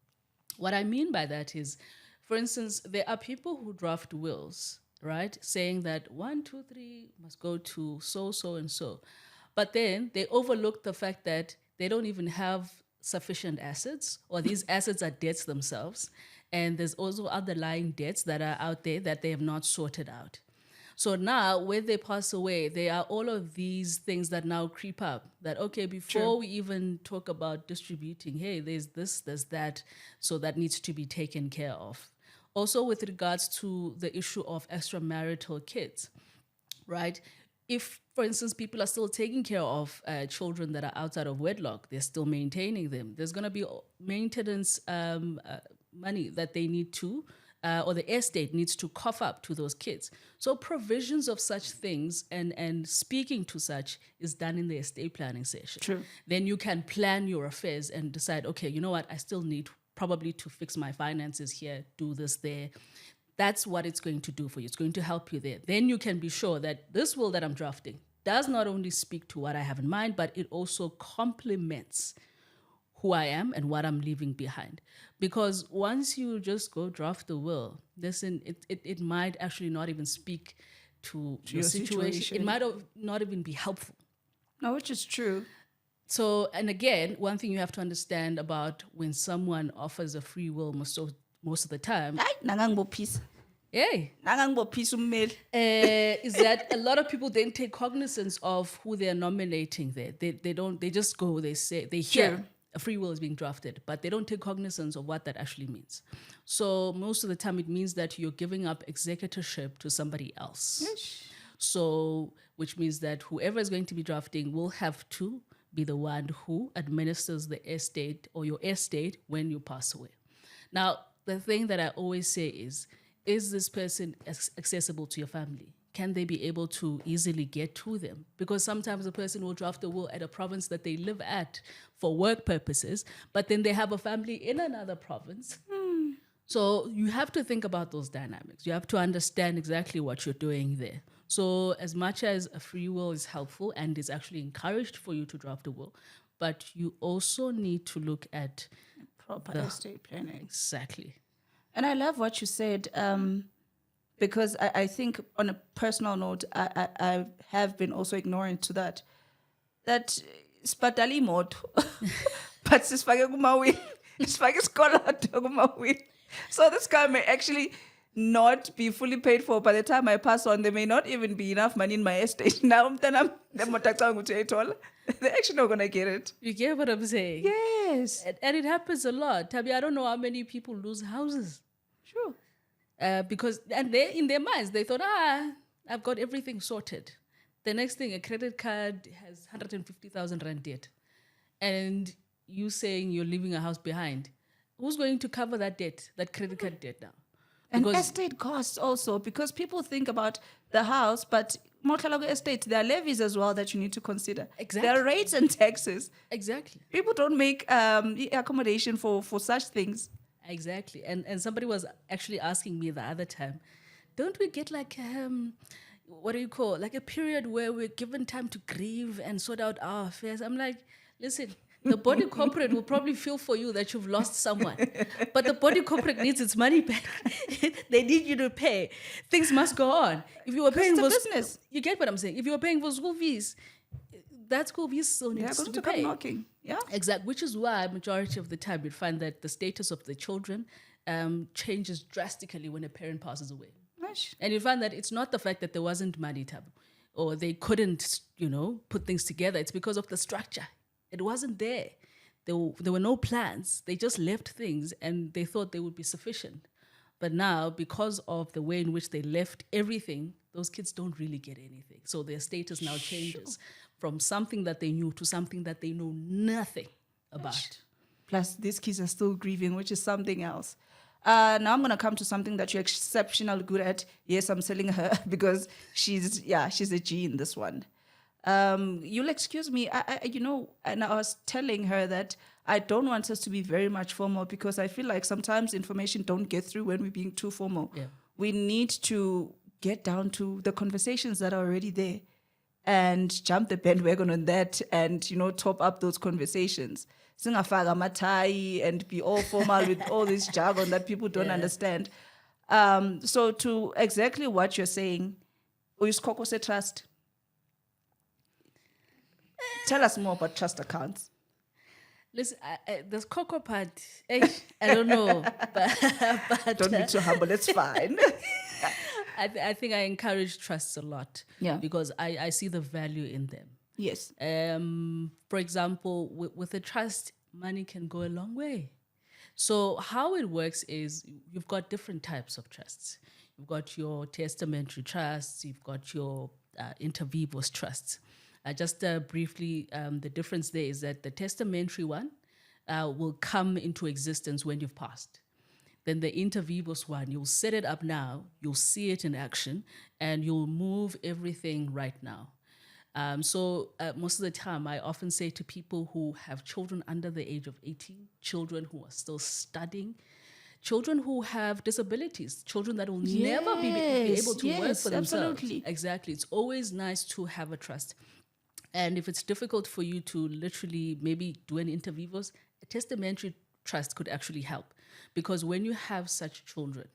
Speaker 2: What I mean by that is, for instance, there are people who draft wills, right, saying that 1, 2, 3 must go to so, and so. But then they overlook the fact that they don't even have sufficient assets, or these assets are debts themselves. And there's also underlying debts that are out there that they have not sorted out. So now, when they pass away, there are all of these things that now creep up. That, okay, before we even talk about distributing, hey, there's this, there's that, so that needs to be taken care of. Also, with regards to the issue of extramarital kids, right? If, for instance, people are still taking care of children that are outside of wedlock, they're still maintaining them, there's going to be maintenance money that they need to, or the estate needs to cough up to those kids. So provisions of such things and speaking to such is done in the estate planning session.
Speaker 1: True.
Speaker 2: Then you can plan your affairs and decide, okay, you know what, I still need probably to fix my finances here, do this there. That's what it's going to do for you. It's going to help you there. Then you can be sure that this will that I'm drafting does not only speak to what I have in mind, but it also complements who I am and what I'm leaving behind. Because once you just go draft the will, listen, it might actually not even speak to your situation. It might not even be helpful.
Speaker 1: No, which is true.
Speaker 2: So, and again, one thing you have to understand about when someone offers a free will most of the time, is that a lot of people then take cognizance of who they're nominating there. They just go, they hear a free will is being drafted, but they don't take cognizance of what that actually means. So most of the time it means that you're giving up executorship to somebody else.
Speaker 1: Yes.
Speaker 2: So, which means that whoever is going to be drafting will have to be the one who administers the estate or your estate when you pass away. Now, the thing that I always say is this person accessible to your family? Can they be able to easily get to them? Because sometimes a person will draft a will at a province that they live at for work purposes, but then they have a family in another province. So you have to think about those dynamics. You have to understand exactly what you're doing there. So as much as a free will is helpful and is actually encouraged for you to draft a will, but you also need to look at
Speaker 1: proper estate planning.
Speaker 2: Exactly.
Speaker 1: And I love what you said, because I think on a personal note, I have been also ignorant to that spadali moto, but sisfake kumawili, sisfake isikoloto kumawili. So this car may actually not be fully paid for by the time I pass on. There may not even be enough money in my estate. Now they actually not gonna get it.
Speaker 2: You get what I'm saying?
Speaker 1: Yes.
Speaker 2: And it happens a lot. Tabi, I don't know how many people lose houses.
Speaker 1: Sure.
Speaker 2: Because, and they in their minds, they thought, I've got everything sorted. The next thing, a credit card has 150,000 rand debt. And you saying you're leaving a house behind. Who's going to cover that debt, that credit card debt now?
Speaker 1: And estate costs also, because people think about the house, but Motlalago Estate, there are levies as well that you need to consider.
Speaker 2: Exactly.
Speaker 1: There are rates and taxes.
Speaker 2: Exactly.
Speaker 1: People don't make accommodation for such things.
Speaker 2: Exactly. And somebody was actually asking me the other time, don't we get like, what do you call, like a period where we're given time to grieve and sort out our affairs? I'm like, listen, the body corporate will probably feel for you that you've lost someone. But the body corporate needs its money back. They need you to pay. Things must go on. If you were paying
Speaker 1: It's a
Speaker 2: for
Speaker 1: business.
Speaker 2: You get what I'm saying? If you were paying for school fees, that school fees still
Speaker 1: They're
Speaker 2: needs
Speaker 1: going
Speaker 2: to
Speaker 1: to
Speaker 2: be paid.
Speaker 1: come knocking. Yeah.
Speaker 2: Exactly, which is why majority of the time you'd find that the status of the children changes drastically when a parent passes away.
Speaker 1: Gosh.
Speaker 2: And you find that it's not the fact that there wasn't money, or they couldn't, put things together. It's because of the structure. It wasn't there. There were no plans. They just left things and they thought they would be sufficient. But now, because of the way in which they left everything, those kids don't really get anything. So their status now changes from something that they knew to something that they know nothing about.
Speaker 1: Plus, these kids are still grieving, which is something else. Now I'm going to come to something that you're exceptionally good at. Yes, I'm selling her because she's a G in this one. You'll excuse me, and I was telling her that I don't want us to be very much formal because I feel like sometimes information don't get through when we're being too formal.
Speaker 2: Yeah.
Speaker 1: We need to get down to the conversations that are already there and jump the bandwagon on that and, top up those conversations. Singafaka matai and be all formal with all this jargon that people don't understand. So to exactly what you're saying, Uyuskoko say trust. Tell us more about trust accounts.
Speaker 2: Listen, the cocoa part, I don't know, but
Speaker 1: Don't be too humble, it's fine.
Speaker 2: I think I encourage trusts a lot.
Speaker 1: Yeah.
Speaker 2: Because I see the value in them.
Speaker 1: Yes.
Speaker 2: For example, with a trust, money can go a long way. So how it works is you've got different types of trusts. You've got your testamentary trusts, you've got your inter vivos trusts. Just briefly, the difference there is that the testamentary one will come into existence when you've passed. Then the inter vivos one, you'll set it up now, you'll see it in action, and you'll move everything right now. So most of the time, I often say to people who have children under the age of 18, children who are still studying, children who have disabilities, children that will never be able to work for themselves.
Speaker 1: Absolutely.
Speaker 2: Exactly. It's always nice to have a trust. And if it's difficult for you to literally maybe do an inter vivos, a testamentary trust could actually help. Because when you have such children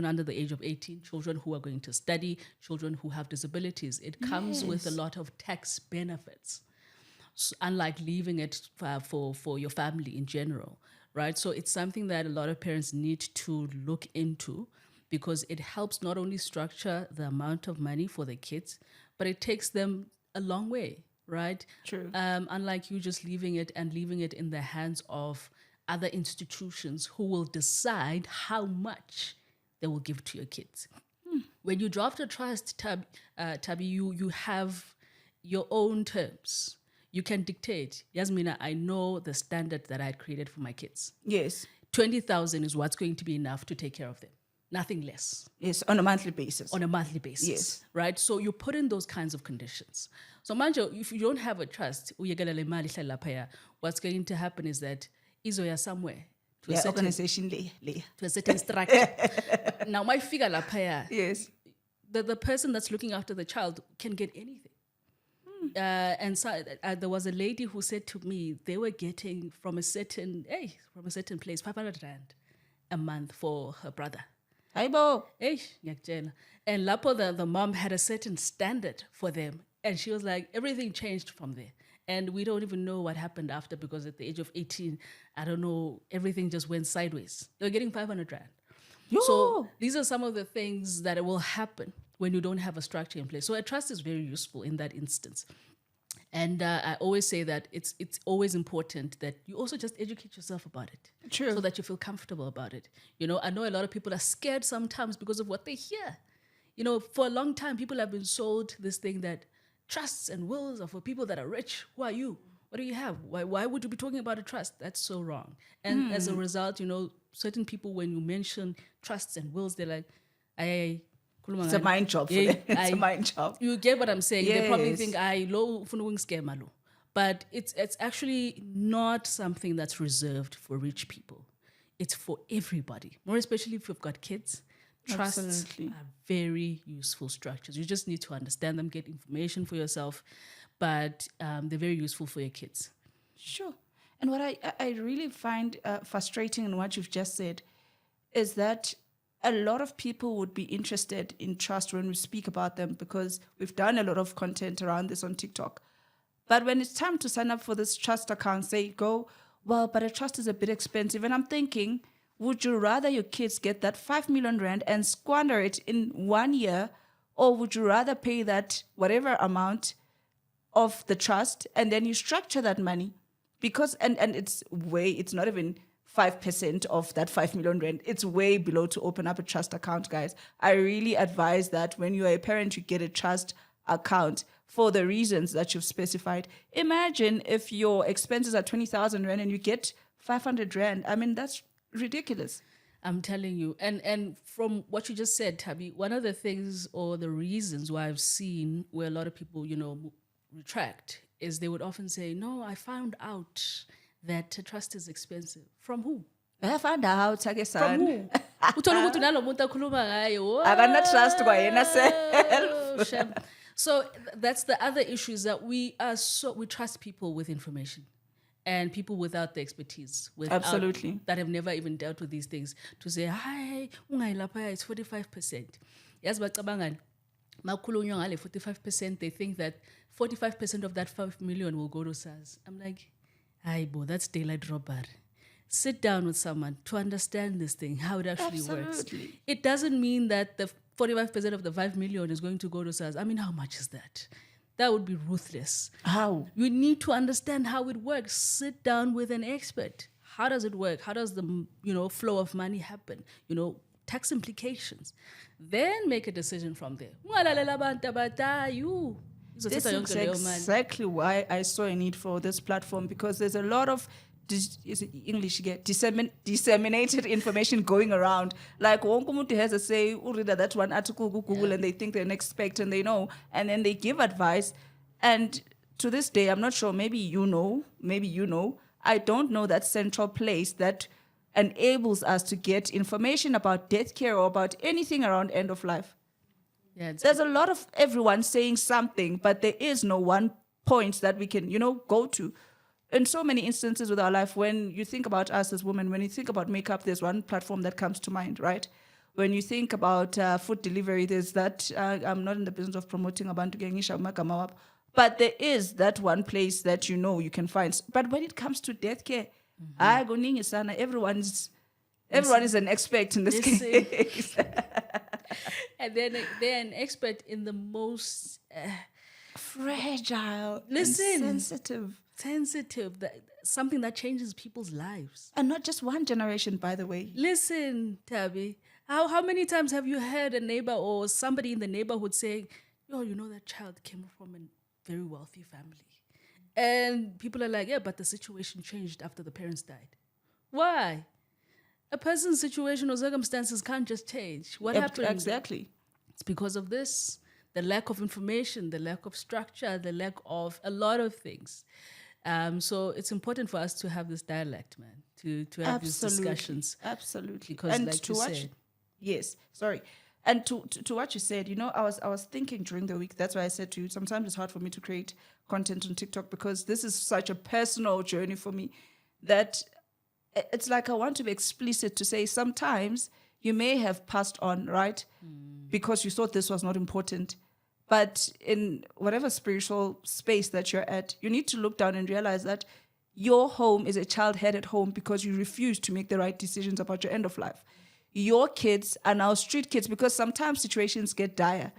Speaker 2: under the age of 18, children who are going to study, children who have disabilities, it comes with a lot of tax benefits, unlike leaving it for your family in general, right? So it's something that a lot of parents need to look into because it helps not only structure the amount of money for the kids, but it takes them a long way, right?
Speaker 1: True.
Speaker 2: Unlike you just leaving it in the hands of other institutions who will decide how much they will give to your kids. When you draft a trust, Tabi, you have your own terms. You can dictate. Yasmina, I know the standard that I had created for my kids.
Speaker 1: Yes.
Speaker 2: 20,000 is what's going to be enough to take care of them. Nothing less.
Speaker 1: Yes, on a monthly basis.
Speaker 2: On a monthly basis.
Speaker 1: Yes.
Speaker 2: Right? So you put in those kinds of conditions. So Manjo, if you don't have a trust, what's going to happen is that izoya somewhere to a
Speaker 1: organization
Speaker 2: to a certain structure. Now my figure lapaya,
Speaker 1: yes,
Speaker 2: the person that's looking after the child can get anything. And so there was a lady who said to me they were getting from a certain place 500 rand a month for her brother.
Speaker 1: Aibo.
Speaker 2: And Lapo, the mom had a certain standard for them. And she was like, everything changed from there. And we don't even know what happened after because at the age of 18, I don't know, everything just went sideways. They were getting 500 rand.
Speaker 1: Yo.
Speaker 2: So these are some of the things that will happen when you don't have a structure in place. So a trust is very useful in that instance. And I always say that it's always important that you also just educate yourself about it.
Speaker 1: True.
Speaker 2: So that you feel comfortable about it. You know, I know a lot of people are scared sometimes because of what they hear. You know, for a long time, people have been sold this thing that trusts and wills are for people that are rich. Who are you? What do you have? Why would you be talking about a trust? That's so wrong. And as a result, certain people, when you mention trusts and wills, they're like,
Speaker 1: It's a mind job for them. It's a mind job.
Speaker 2: You get what I'm saying? They probably
Speaker 1: Yes.
Speaker 2: think low scam. But it's actually not something that's reserved for rich people. It's for everybody, more especially if you've got kids. Trusts
Speaker 1: Absolutely.
Speaker 2: are very useful structures. You just need to understand them, get information for yourself, but they're very useful for your kids.
Speaker 1: Sure. And what I really find frustrating in what you've just said is that a lot of people would be interested in trust when we speak about them, because we've done a lot of content around this on TikTok. But when it's time to sign up for this trust account, well, but a trust is a bit expensive. And I'm thinking, would you rather your kids get that 5 million rand and squander it in 1 year, or would you rather pay that whatever amount of the trust and then you structure that money? Because and it's not even 5% of that 5 million rand. It's way below to open up a trust account, guys. I really advise that when you are a parent, you get a trust account for the reasons that you've specified. Imagine if your expenses are 20,000 rand and you get 500 rand. I mean, that's ridiculous.
Speaker 2: I'm telling you. And from what you just said, Tabby, one of the things or the reasons why I've seen where a lot of people, retract is they would often say, no, I found out that trust is expensive. From who?
Speaker 1: I found out,
Speaker 2: From who? Uthola ukuthi nalo muntu akhuluma ngaye.
Speaker 1: Akana-trust kwayena self.
Speaker 2: Shem. So that's the other issue, is that we trust people with information and people without the expertise,
Speaker 1: Absolutely.
Speaker 2: that have never even dealt with these things, to say, hi, ungayilapha, it's 45%. Yes, but makhulunywa ngale 45%, they think that 45% of that 5 million will go to SARS. I'm like, that's daylight robbery. Sit down with someone to understand this thing, how it actually works. It doesn't mean that the 45% of the 5 million is going to go to SARS. I mean, how much is that? That would be ruthless.
Speaker 1: How?
Speaker 2: You need to understand how it works. Sit down with an expert. How does it work? How does the flow of money happen? Tax implications. Then make a decision from there.
Speaker 1: This is exactly why I saw a need for this platform, because there's a lot of disseminated information going around. Like wonke umuntu has a say, read that one article, Google, and they think they're an expert and they know, and then they give advice. And to this day, I'm not sure, maybe you know, I don't know that central place that enables us to get information about death care or about anything around end of life.
Speaker 2: Yeah,
Speaker 1: there's a lot of everyone saying something, but there is no one point that we can, go to. In so many instances with our life, when you think about us as women, when you think about makeup, there's one platform that comes to mind, right? When you think about food delivery, there's that, I'm not in the business of promoting Abantu Gengisha Makamawap, but there is that one place that you can find. But when it comes to death care, everyone is an expert in this case.
Speaker 2: And then they're an expert in the most
Speaker 1: fragile,
Speaker 2: sensitive, something that changes people's lives.
Speaker 1: And not just one generation, by the way.
Speaker 2: Listen, Tabby, how many times have you heard a neighbor or somebody in the neighborhood saying, that child came from a very wealthy family? And people are like, yeah, but the situation changed after the parents died. Why? A person's situation or circumstances can't just change. What happened?
Speaker 1: Exactly.
Speaker 2: It's because of this, the lack of information, the lack of structure, the lack of a lot of things. So it's important for us to have this dialect, man, to have these discussions.
Speaker 1: Absolutely.
Speaker 2: Because
Speaker 1: and
Speaker 2: like you said.
Speaker 1: Yes, sorry. And to what you said, I was thinking during the week, that's why I said to you, sometimes it's hard for me to create content on TikTok, because this is such a personal journey for me that it's like I want to be explicit to say sometimes you may have passed on, right? Because you thought this was not important. But in whatever spiritual space that you're at, you need to look down and realize that your home is a child-headed home because you refuse to make the right decisions about your end of life. Your kids are now street kids because sometimes situations get dire.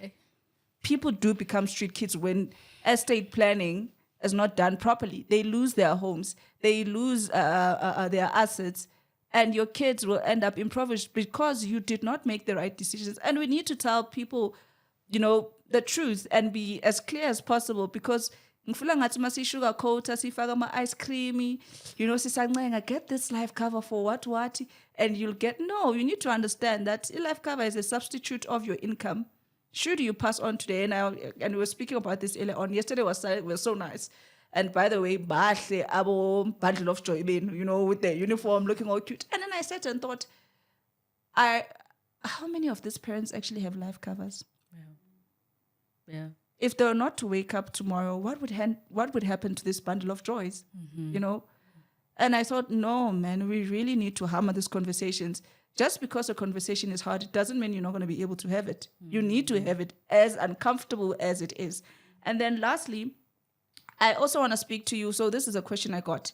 Speaker 1: People do become street kids when estate planning is not done properly. They lose their homes. They lose their assets. And your kids will end up impoverished because you did not make the right decisions. And we need to tell people the truth and be as clear as possible, because ngifuna ngathi masishuga coat sifaka ama ice creamy, sisancenga get this life cover for what, and you'll get, no, you need to understand that a life cover is a substitute of your income. Should you pass on today, and we were speaking about this earlier on. Yesterday was so nice. And by the way, bahle abo bundle of joy, with their uniform looking all cute. And then I sat and thought, how many of these parents actually have life covers?
Speaker 2: Yeah.
Speaker 1: If they were not to wake up tomorrow, what would happen to this bundle of joys? And I thought, no, man, we really need to hammer these conversations. Just because a conversation is hard, it doesn't mean you're not going to be able to have it. You need to have it, as uncomfortable as it is. And then lastly, I also want to speak to you. So this is a question I got.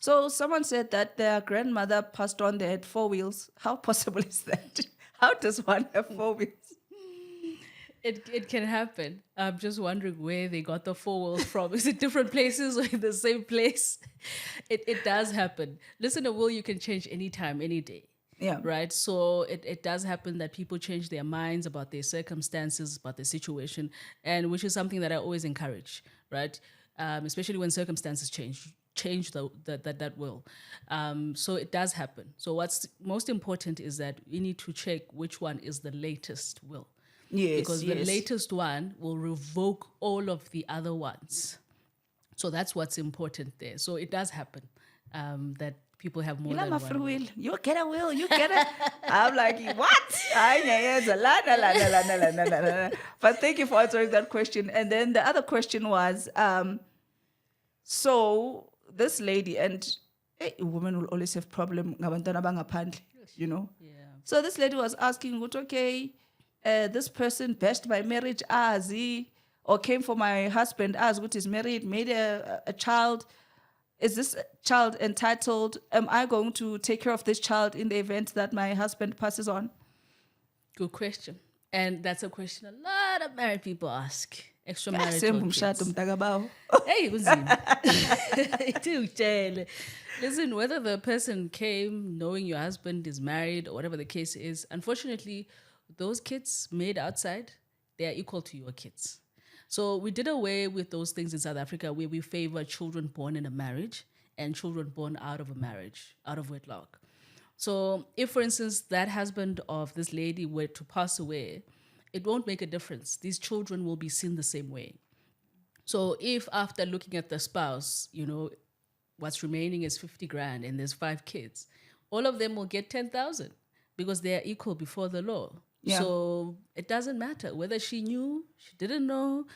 Speaker 1: So someone said that their grandmother passed on, they had 4 wheels. How possible is that? How does one have 4 wheels?
Speaker 2: It can happen. I'm just wondering where they got the 4 wheels from. Is it different places or in the same place? It does happen. Listen, a will you can change anytime, any day.
Speaker 1: Yeah.
Speaker 2: Right. So it does happen that people change their minds about their circumstances, about their situation, and which is something that I always encourage. Right. Especially when circumstances change that will. So it does happen. So what's most important is that we need to check which one is the latest will.
Speaker 1: Yes.
Speaker 2: Because the latest one will revoke all of the other ones. So that's what's important there. So it does happen that people have more than one will.
Speaker 1: You get a will. You get it. I'm like, what? But thank you for answering that question. And then the other question was, so this lady, and a woman will always have problem,
Speaker 2: Yeah.
Speaker 1: So this lady was asking, okay, this person bashed my marriage as he, or came for my husband as what is married, made a child. Is this child entitled? Am I going to take care of this child in the event that my husband passes on?
Speaker 2: Good question. And that's a question a lot of married people ask. Extramarital kids. Hey, listen, whether the person came knowing your husband is married or whatever the case is, unfortunately, those kids made outside, they are equal to your kids. So we did away with those things in South Africa where we favor children born in a marriage and children born out of a marriage, out of wedlock. So if, for instance, that husband of this lady were to pass away, it won't make a difference. These children will be seen the same way. So if after looking at the spouse, what's remaining is 50 grand and there's 5 kids, all of them will get 10,000 because they are equal before the law. Yeah. So it doesn't matter whether she knew, she didn't know.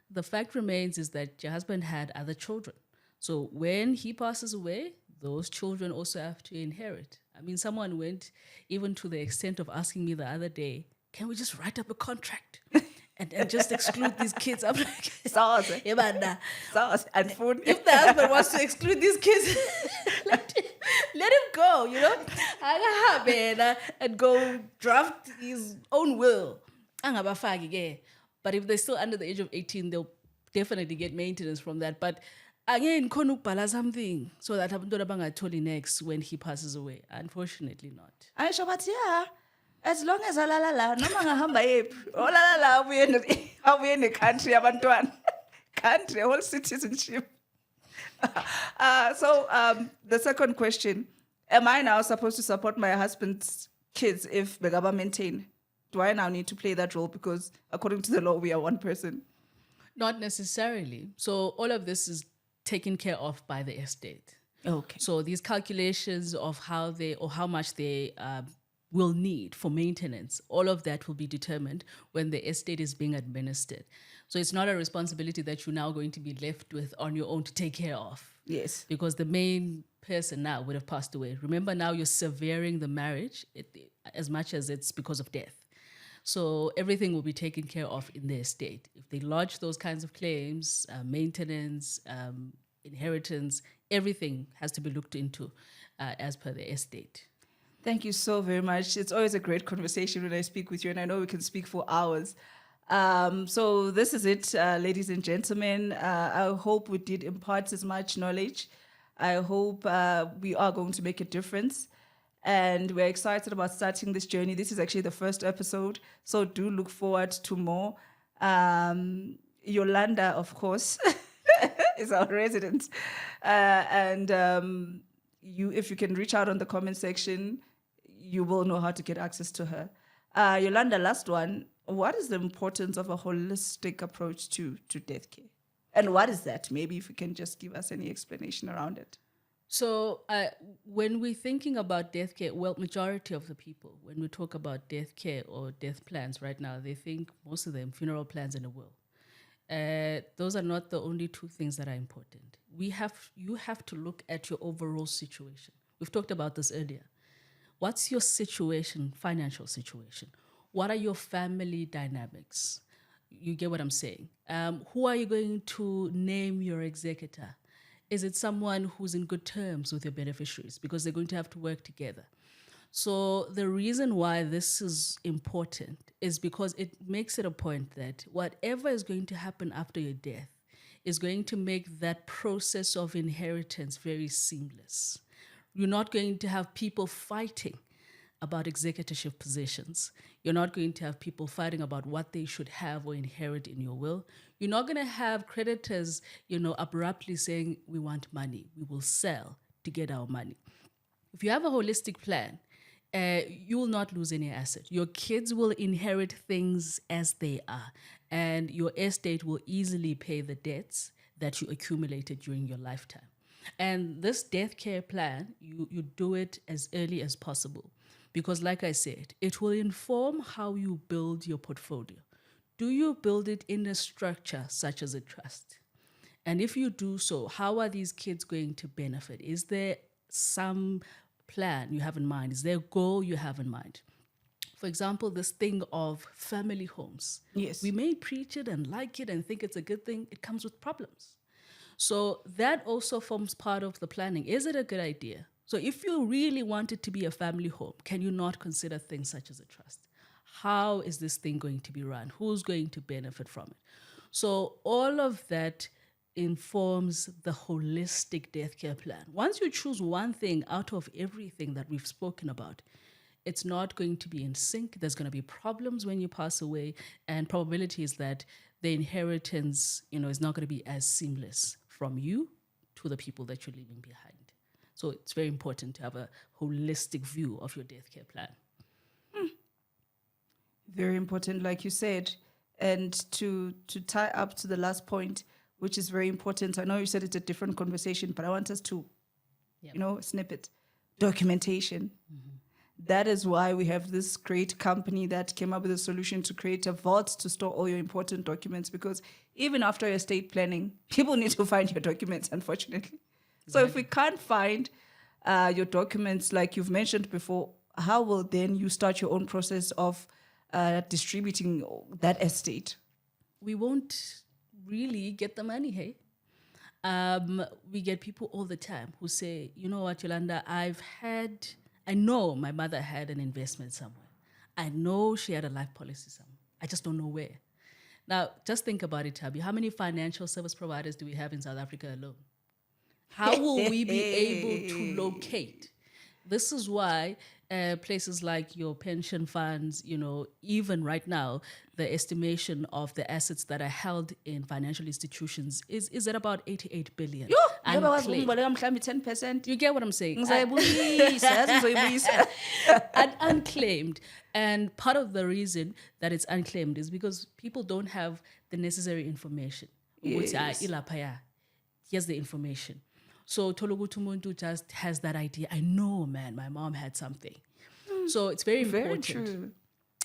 Speaker 2: The fact remains is that your husband had other children. So when he passes away, those children also have to inherit. I mean, someone went even to the extent of asking me the other day, can we just write up a contract and just exclude these kids? I'm like,
Speaker 1: Sauce and food.
Speaker 2: If the husband wants to exclude these kids, let him go, and go draft his own will. But if they're still under the age of 18, they'll definitely get maintenance from that. But again, konukbala something so that abantwana bangatholi next when he passes away. Unfortunately not.
Speaker 1: I sure, but yeah. As long as alalala, no mangahamba yephi. Olalala, are we in the country, abantwana? Country, whole citizenship. So the second question, am I now supposed to support my husband's kids if Begaba maintain? Do I now need to play that role? Because according to the law, we are one person.
Speaker 2: Not necessarily. So all of this is taken care of by the estate.
Speaker 1: Okay.
Speaker 2: So these calculations of how much they will need for maintenance, all of that will be determined when the estate is being administered. So it's not a responsibility that you're now going to be left with on your own to take care of.
Speaker 1: Yes.
Speaker 2: Because the main person now would have passed away. Remember, now you're severing the marriage as much as it's because of death. So everything will be taken care of in the estate. If they lodge those kinds of claims, maintenance, inheritance, everything has to be looked into as per the estate.
Speaker 1: Thank you so very much. It's always a great conversation when I speak with you, and I know we can speak for hours. So this is it, ladies and gentlemen. I hope we did impart as much knowledge. I hope we are going to make a difference. And we're excited about starting this journey. This is actually the first episode, so do look forward to more. Yolanda, of course, is our resident. And if you can reach out on the comment section, you will know how to get access to her. Yolanda, last one. What is the importance of a holistic approach to death care? And what is that? Maybe if you can just give us any explanation around it.
Speaker 2: So when we're thinking about death care, well, majority of the people, when we talk about death care or death plans right now, they think most of them funeral plans and a will. Those are not the only two things that are important. You have to look at your overall situation. We've talked about this earlier. What's your situation, financial situation? What are your family dynamics? You get what I'm saying? Who are you going to name your executor? Is it someone who's in good terms with your beneficiaries? Because they're going to have to work together. So the reason why this is important is because it makes it a point that whatever is going to happen after your death is going to make that process of inheritance very seamless. You're not going to have people fighting about executorship positions. You're not going to have people fighting about what they should have or inherit in your will. You're not going to have creditors, abruptly saying, we want money. We will sell to get our money. If you have a holistic plan, you will not lose any asset. Your kids will inherit things as they are, and your estate will easily pay the debts that you accumulated during your lifetime. And this death care plan, you do it as early as possible. Because like I said, it will inform how you build your portfolio. Do you build it in a structure such as a trust? And if you do so, how are these kids going to benefit? Is there some plan you have in mind? Is there a goal you have in mind? For example, this thing of family homes.
Speaker 1: Yes.
Speaker 2: We may preach it and like it and think it's a good thing. It comes with problems. So that also forms part of the planning. Is it a good idea? So if you really want it to be a family home, can you not consider things such as a trust? How is this thing going to be run? Who's going to benefit from it? So all of that informs the holistic death care plan. Once you choose one thing out of everything that we've spoken about, it's not going to be in sync. There's going to be problems when you pass away, and probability is that the inheritance, is not going to be as seamless from you to the people that you're leaving behind. So it's very important to have a holistic view of your death care plan.
Speaker 1: Very important, like you said. And to tie up to the last point, which is very important. I know you said it's a different conversation, but I want us to, snip it. Documentation. Mm-hmm. That is why we have this great company that came up with a solution to create a vault to store all your important documents, because even after estate planning, people need to find your documents, unfortunately. So if we can't find your documents, like you've mentioned before, how will then you start your own process of distributing that estate?
Speaker 2: We won't really get the money, hey? We get people all the time who say, you know what, Yolanda, I know my mother had an investment somewhere. I know she had a life policy somewhere. I just don't know where. Now, just think about it, Tabi. How many financial service providers do we have in South Africa alone? How will we be able to locate? This is why places like your pension funds, even right now, the estimation of the assets that are held in financial institutions is at about 88 billion. Unclaimed.
Speaker 1: 10%.
Speaker 2: You get what I'm saying? And unclaimed. And part of the reason that it's unclaimed is because people don't have the necessary information. Yes. Here's the information. So Tologutumuntu just has that idea. I know, man, my mom had something. So it's very important.
Speaker 1: Very true.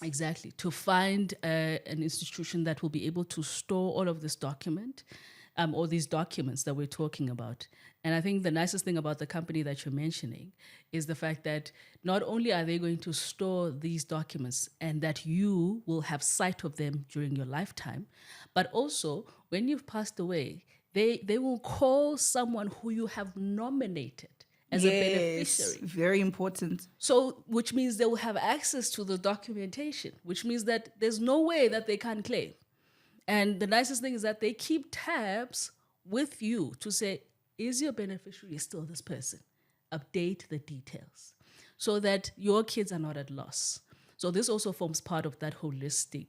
Speaker 2: Exactly. To find an institution that will be able to store all of this document, all these documents that we're talking about. And I think the nicest thing about the company that you're mentioning is the fact that not only are they going to store these documents and that you will have sight of them during your lifetime, but also when you've passed away, they will call someone who you have nominated as a beneficiary.
Speaker 1: Very important.
Speaker 2: So, which means they will have access to the documentation, which means that there's no way that they can't claim. And the nicest thing is that they keep tabs with you to say, is your beneficiary still this person? Update the details so that your kids are not at loss. So this also forms part of that holistic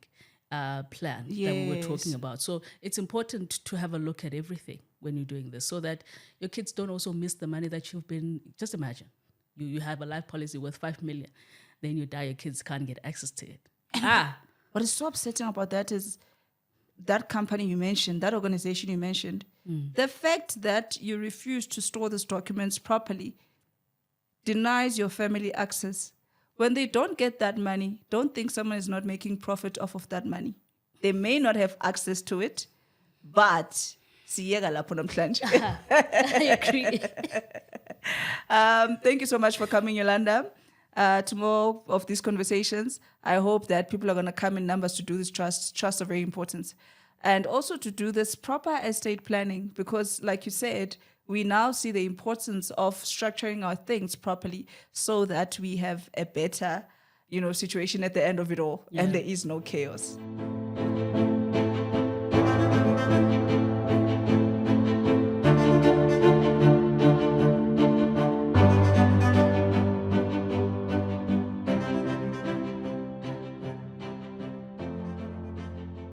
Speaker 2: plan that we were talking
Speaker 1: Yes.
Speaker 2: about. So it's important to have a look at everything when you're doing this so that your kids don't also miss the money that you've been. Just imagine you have a life policy worth 5 million, then you die, your kids can't get access to it.
Speaker 1: What is so upsetting about that is that company you mentioned, that organization you mentioned, the fact that you refuse to store these documents properly denies your family access. When they don't get that money, don't think someone is not making profit off of that money. They may not have access to it, but siyeka lapho namhlanje.
Speaker 2: I agree.
Speaker 1: Thank you so much for coming, Yolanda. To more of these conversations, I hope that people are going to come in numbers to do this trust. Trusts are very important. And also to do this proper estate planning, because like you said, we now see the importance of structuring our things properly so that we have a better, situation at the end of it all, and there is no chaos.